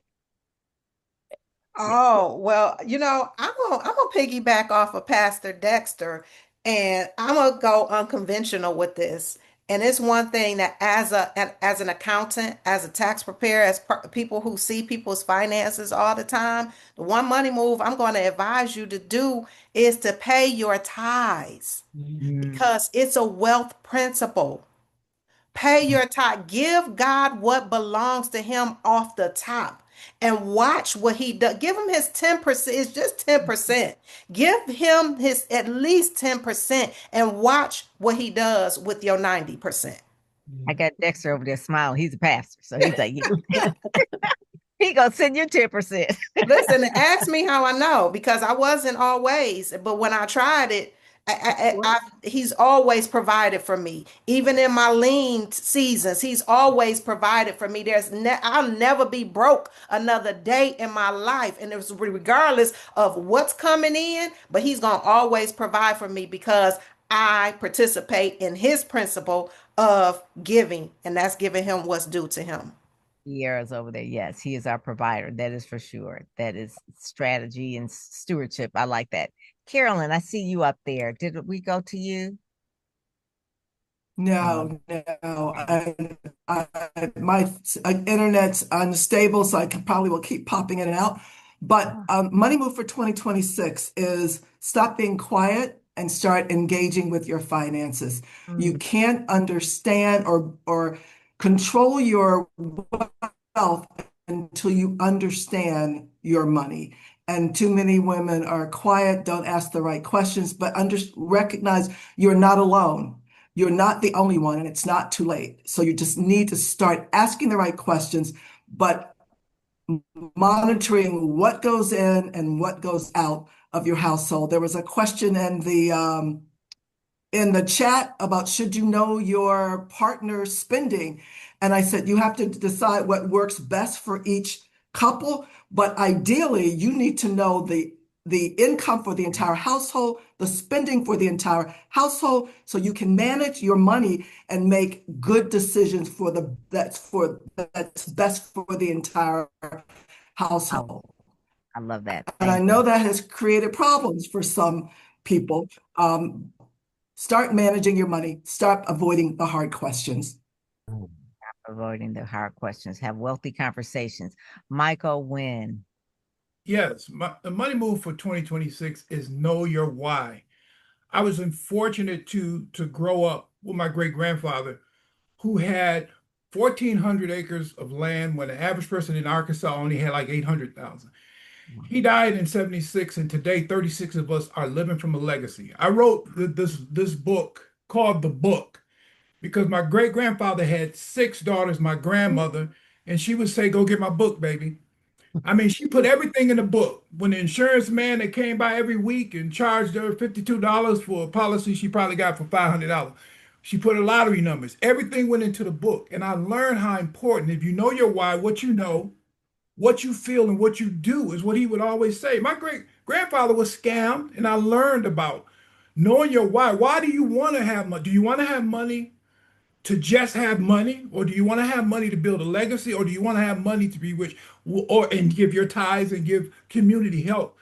Oh, well, I'm gonna piggyback off of Pastor Dexter, and I'm gonna go unconventional with this. And it's one thing that as an accountant, as a tax preparer, people who see people's finances all the time, the one money move I'm going to advise you to do is to pay your tithes because it's a wealth principle. Pay your tithe. Give God what belongs to him off the top and watch what he does. Give him his 10%. It's just 10%. Give him his at least 10% and watch what he does with your 90%. I got Dexter over there smiling. He's a pastor. So he's like, yeah. He gonna send you 10%. Listen, ask me how I know, because I wasn't always, but when I tried it, he's always provided for me. Even in my lean seasons, he's always provided for me. I'll never be broke another day in my life, and it's regardless of what's coming in. But he's gonna always provide for me because I participate in his principle of giving, and that's giving him what's due to him. Sierra's over there. Yes, he is our provider. That is for sure. That is strategy and stewardship. I like that. Carolyn, I see you up there. Did we go to you? No. My internet's unstable, so I probably will keep popping in and out. But money move for 2026 is stop being quiet and start engaging with your finances. You can't understand or control your wealth until you understand your money. And too many women are quiet, don't ask the right questions, but recognize you're not alone. You're not the only one, and it's not too late. So you just need to start asking the right questions, but monitoring what goes in and what goes out of your household. There was a question in the chat about should you know your partner's spending? And I said, you have to decide what works best for each couple. But ideally, you need to know the income for the entire household, the spending for the entire household, so you can manage your money and make good decisions that's best for the entire household. I love that. And I know that has created problems for some people. Start managing your money. Stop avoiding the hard questions. Avoiding the hard questions. Have wealthy conversations. Michael Wynn. Yes, the money move for 2026 is know your why. I was unfortunate to grow up with my great grandfather who had 1,400 acres of land when the average person in Arkansas only had like 800,000. He died in 76, and today 36 of us are living from a legacy. I wrote this book called The Book because my great grandfather had six daughters, my grandmother, and she would say, "Go get my book, baby." I mean, she put everything in the book. When the insurance man that came by every week and charged her $52 for a policy she probably got for $500, she put her lottery numbers. Everything went into the book. And I learned how important, if you know your why, what you know, what you feel, and what you do is what he would always say. My great grandfather was scammed, and I learned about knowing your why. Why do you want to have money? Do you want to have money to just have money, or do you want to have money to build a legacy, or do you want to have money to be rich, or and give your tithes and give community help?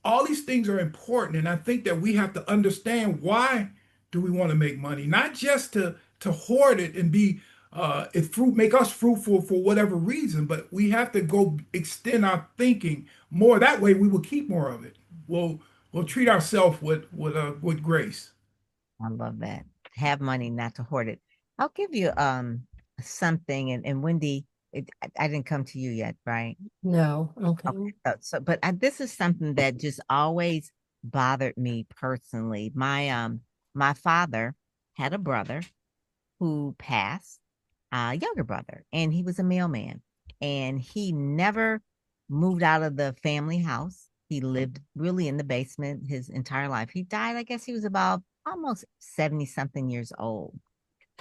All these things are important, and I think that we have to understand why do we want to make money, not just to hoard it and be it fruit make us fruitful for whatever reason, but we have to go extend our thinking more. That way, we will keep more of it. We'll treat ourselves with grace. I love that. Have money, not to hoard it. I'll give you something, and Wendy, I didn't come to you yet, right? No. Okay. Okay. But this is something that just always bothered me personally. My father had a brother who passed, a younger brother, and he was a mailman, and he never moved out of the family house. He lived really in the basement his entire life. He died, I guess he was about almost 70 something years old.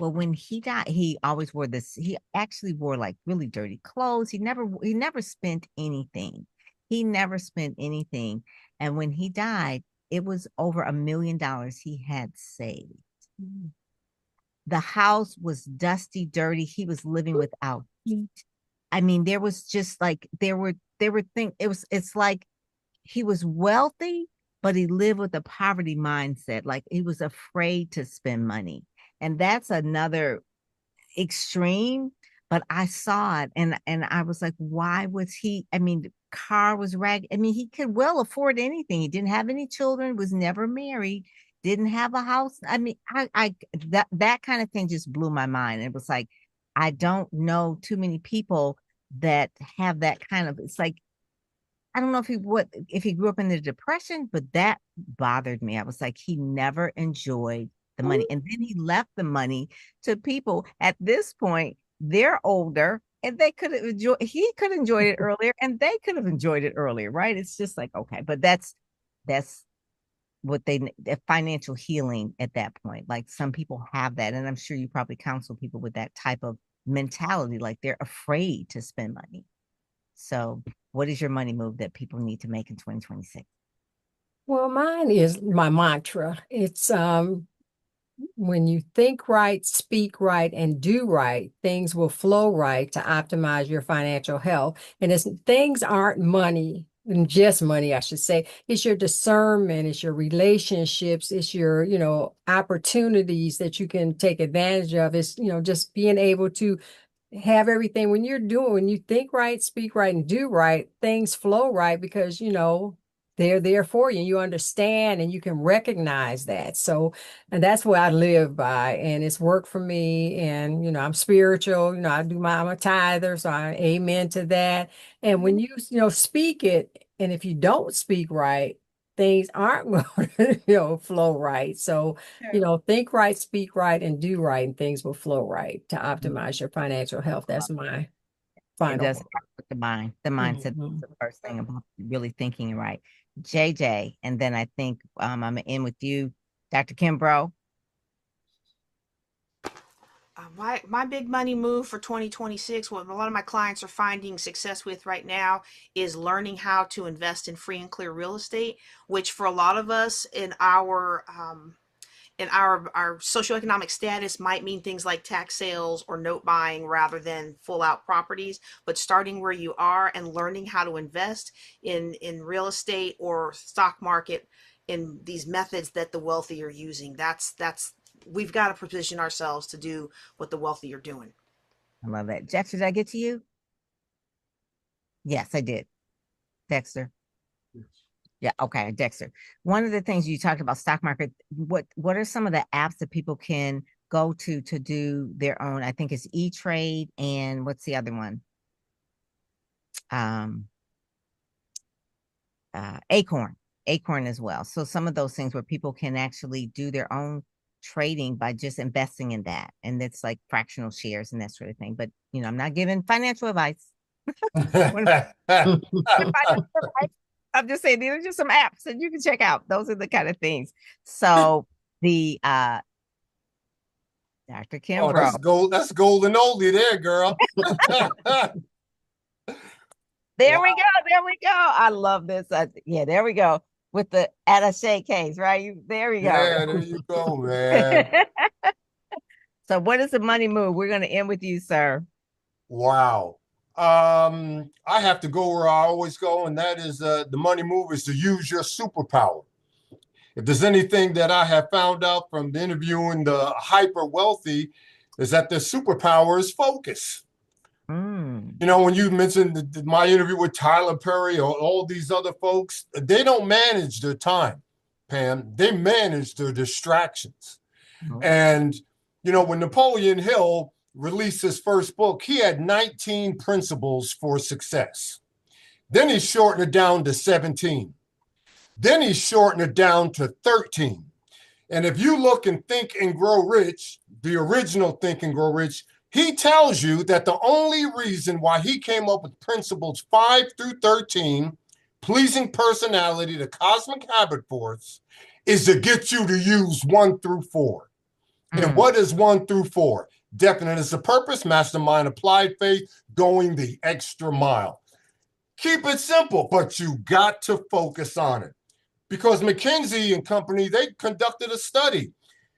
Well, when he died, he always wore this. He actually wore like really dirty clothes. He never spent anything. He never spent anything. And when he died, it was over $1 million he had saved. The house was dusty, dirty. He was living without heat. I mean, there was just like there were things. It's like he was wealthy, but he lived with a poverty mindset. Like he was afraid to spend money. And that's another extreme. But I saw it, and I was like, why was he? I mean, the car was ragged. I mean, he could well afford anything. He didn't have any children, was never married, didn't have a house. I mean, I that kind of thing just blew my mind. It was like, I don't know too many people that have that kind of, it's like, I don't know if he grew up in the depression, but that bothered me. I was like, he never enjoyed the money. And then he left the money to people at this point. They're older and he could have enjoyed it earlier, and they could have enjoyed it earlier, right? It's just like, okay, but that's what the financial healing at that point. Like some people have that, and I'm sure you probably counsel people with that type of mentality, like they're afraid to spend money. So what is your money move that people need to make in 2026? Well, mine is my mantra. It's when you think right, speak right, and do right, things will flow right to optimize your financial health. And things aren't money, and just money, I should say. It's your discernment, it's your relationships, it's your, opportunities that you can take advantage of. It's, just being able to have everything when you think right, speak right, and do right, things flow right because, they're there for you. You understand and you can recognize that. So, and that's what I live by, and it's worked for me. And, I'm spiritual, I'm a tither, so I amen to that. And when you, speak it, and if you don't speak right, things aren't going to, flow right. So, think right, speak right, and do right, and things will flow right to optimize your financial health. That's my It does final. start with the mind. The mindset is the first thing about really thinking right. JJ, and then I think I'm gonna end with you, Dr. Kimbrough. My big money move for 2026, what a lot of my clients are finding success with right now, is learning how to invest in free and clear real estate, which for a lot of us in our socioeconomic status might mean things like tax sales or note buying rather than full out properties. But starting where you are and learning how to invest in real estate or stock market in these methods that the wealthy are using. That's we've got to position ourselves to do what the wealthy are doing. I love that. Dexter, did I get to you? Yes, I did. Dexter. Yeah, okay, Dexter. One of the things you talked about stock market, what are some of the apps that people can go to do their own? I think it's E-Trade, and what's the other one? Acorn as well. So some of those things where people can actually do their own trading by just investing in that. And it's like fractional shares and that sort of thing. But, you know, I'm not giving financial advice. I'm just saying these are just some apps that you can check out. Those are the kind of things. So the Dr. Kim, that's gold. That's golden oldie there, girl. There we go. I love this. Yeah, there we go. With the attache case, right? There we go. Yeah, there you go, man. So what is the money move? We're going to end with you, sir. Wow. I have to go where I always go, and that is the money move is to use your superpower. If there's anything that I have found out from interviewing the hyper wealthy, is that their superpower is focus. You know, when you mentioned my interview with Tyler Perry or all these other folks, they don't manage their time, Pam. They manage their distractions. And, you know, when Napoleon Hill released his first book, he had 19 principles for success. Then he shortened it down to 17. Then he shortened it down to 13. And if you look in Think and Grow Rich, the original Think and Grow Rich, he tells you that the only reason why he came up with principles 5 through 13, pleasing personality, the cosmic habit force, is to get you to use 1 through 4. And what is 1 through 4? Definite is the purpose, mastermind, applied faith, going the extra mile. Keep it simple, but you got to focus on it. Because McKinsey and Company, they conducted a study.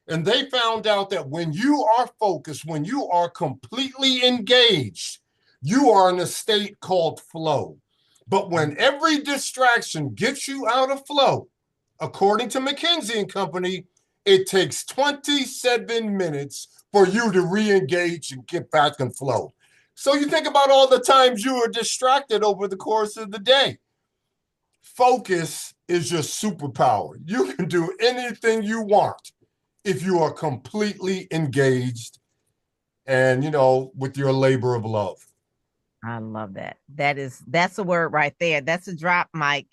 And they found out that when you are focused, when you are completely engaged, you are in a state called flow. But when every distraction gets you out of flow, according to McKinsey and Company, it takes 27 minutes for you to re-engage and get back in flow. So you think about all the times you were distracted over the course of the day. Focus is your superpower. You can do anything you want if you are completely engaged and, you know, with your labor of love. I love that. That's a word right there. That's a drop mic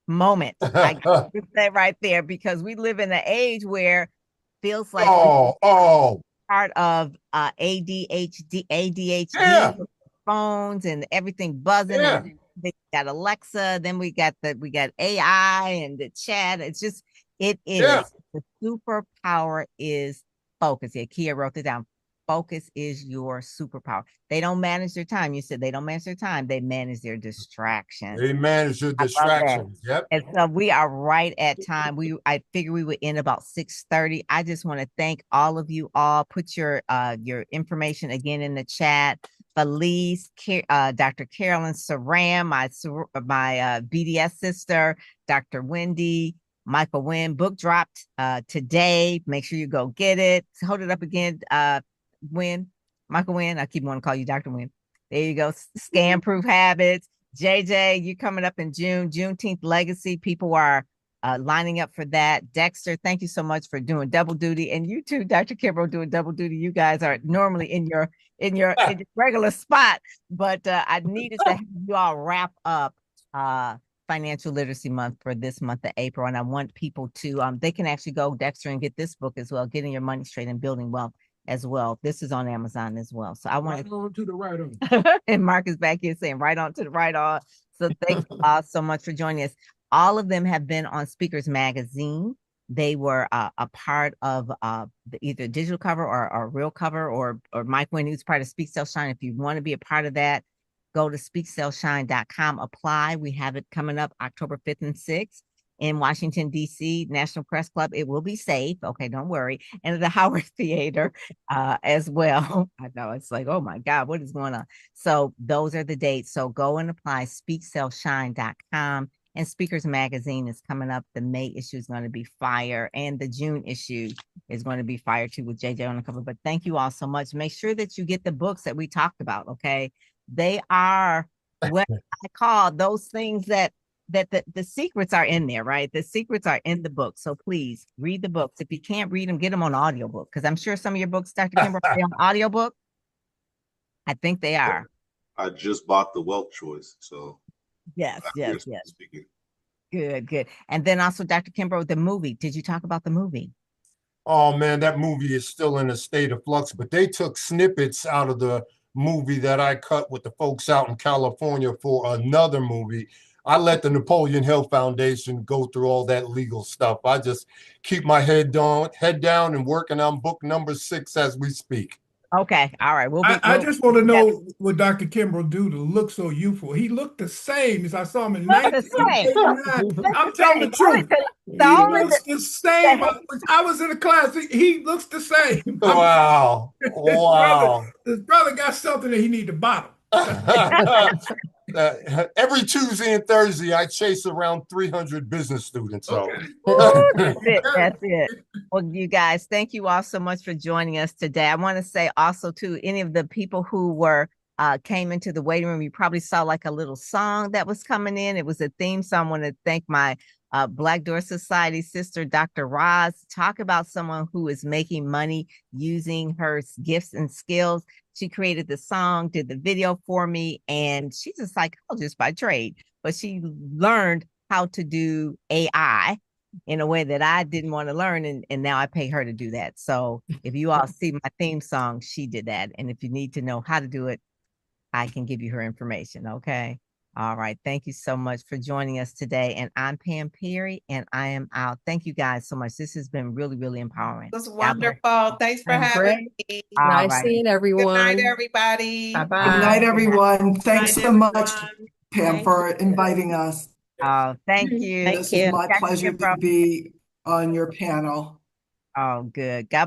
moment. I got that right there, because we live in an age where feels like part of ADHD phones and everything buzzing. And they got Alexa, then we got AI and the chat. It's just the superpower is focus. Yeah, Kia wrote it down. Focus is your superpower. They don't manage their time. You said they don't manage their time. They manage their distractions. They manage their distractions. Yep. And so we are right at time. I figure we would end about 6:30. I just want to thank all of you all. Put your information again in the chat. Felice, Dr. Carolyn, Saran, my BDS sister, Dr. Wendy, Michael Wynn, book dropped today. Make sure you go get it. Hold it up again, Michael Wynn. I keep wanting to call you Dr. Wynn. There you go. Scam Proof Habits. JJ, you coming up in June. Juneteenth Legacy. People are lining up for that. Dexter, thank you so much for doing double duty. And you too, Dr. Kimbrough, doing double duty. You guys are normally in your regular spot, but I needed to have you all wrap up Financial Literacy Month for this month of April. And I want people to, they can actually go, Dexter, and get this book as well, Getting Your Money Straight and Building Wealth as well. This is on Amazon as well. So I want to the right on. And Mark is back here saying right on to the right on. So thank you all so much for joining us. All of them have been on Speakers Magazine. They were a part of either digital cover or real cover, or Mike Wynn, who's part of Speak Sell Shine. If you want to be a part of that, go to speaksellshine.com, apply. We have it coming up October 5th and 6th in Washington, D.C., National Press Club. It will be safe. Okay, don't worry. And at the Howard Theater as well. I know, it's like, oh my God, what is going on? So those are the dates. So go and apply, speaksellshine.com. And Speakers Magazine is coming up. The May issue is going to be fire, and the June issue is going to be fire too, with JJ on the cover. But thank you all so much. Make sure that you get the books that we talked about. Okay, they are what I call those things that the secrets are in there, right? The secrets are in the book. So please read the books. If you can't read them, get them on audiobook, because I'm sure some of your books, Dr. Kimber, are on audiobook. I think they are. I just bought the Wealth Choice, so yes. Speaking. Good. And then also, Dr. Kimbrough, the movie. Did you talk about the movie? Oh man, that movie is still in a state of flux, but they took snippets out of the movie that I cut with the folks out in California for another movie. I let the Napoleon Hill Foundation go through all that legal stuff. I just keep my head down and working on book number 6 as we speak. Okay, all right. I just want to know what Dr. Kimbrough do to look so youthful. He looked the same as I saw him in 1989. I'm telling the truth. He looks the same. I was in a class. He looks the same. Wow. His brother got something that he need to bottle. Every Tuesday and Thursday, I chase around 300 business students. So okay. Ooh, that's it. Well, you guys, thank you all so much for joining us today. I want to say also to any of the people who were came into the waiting room, you probably saw like a little song that was coming in. It was a theme song. I want to thank my Black Door Society sister, Dr. Roz, talk about someone who is making money using her gifts and skills. She created the song, did the video for me, and she's a psychologist by trade, but she learned how to do AI in a way that I didn't want to learn, and now I pay her to do that. So if you all see my theme song, she did that. And if you need to know how to do it, I can give you her information, okay? All right. Thank you so much for joining us today. And I'm Pam Perry, and I am out. Thank you guys so much. This has been really, really empowering. It was wonderful. Thanks for having me. Nice seeing everyone. Good night, everybody. Bye-bye. Good night, everyone. Thanks so much, Pam, Thank for inviting us. Oh, thank you. Thank This you. is my pleasure to be on your panel. Oh, good. God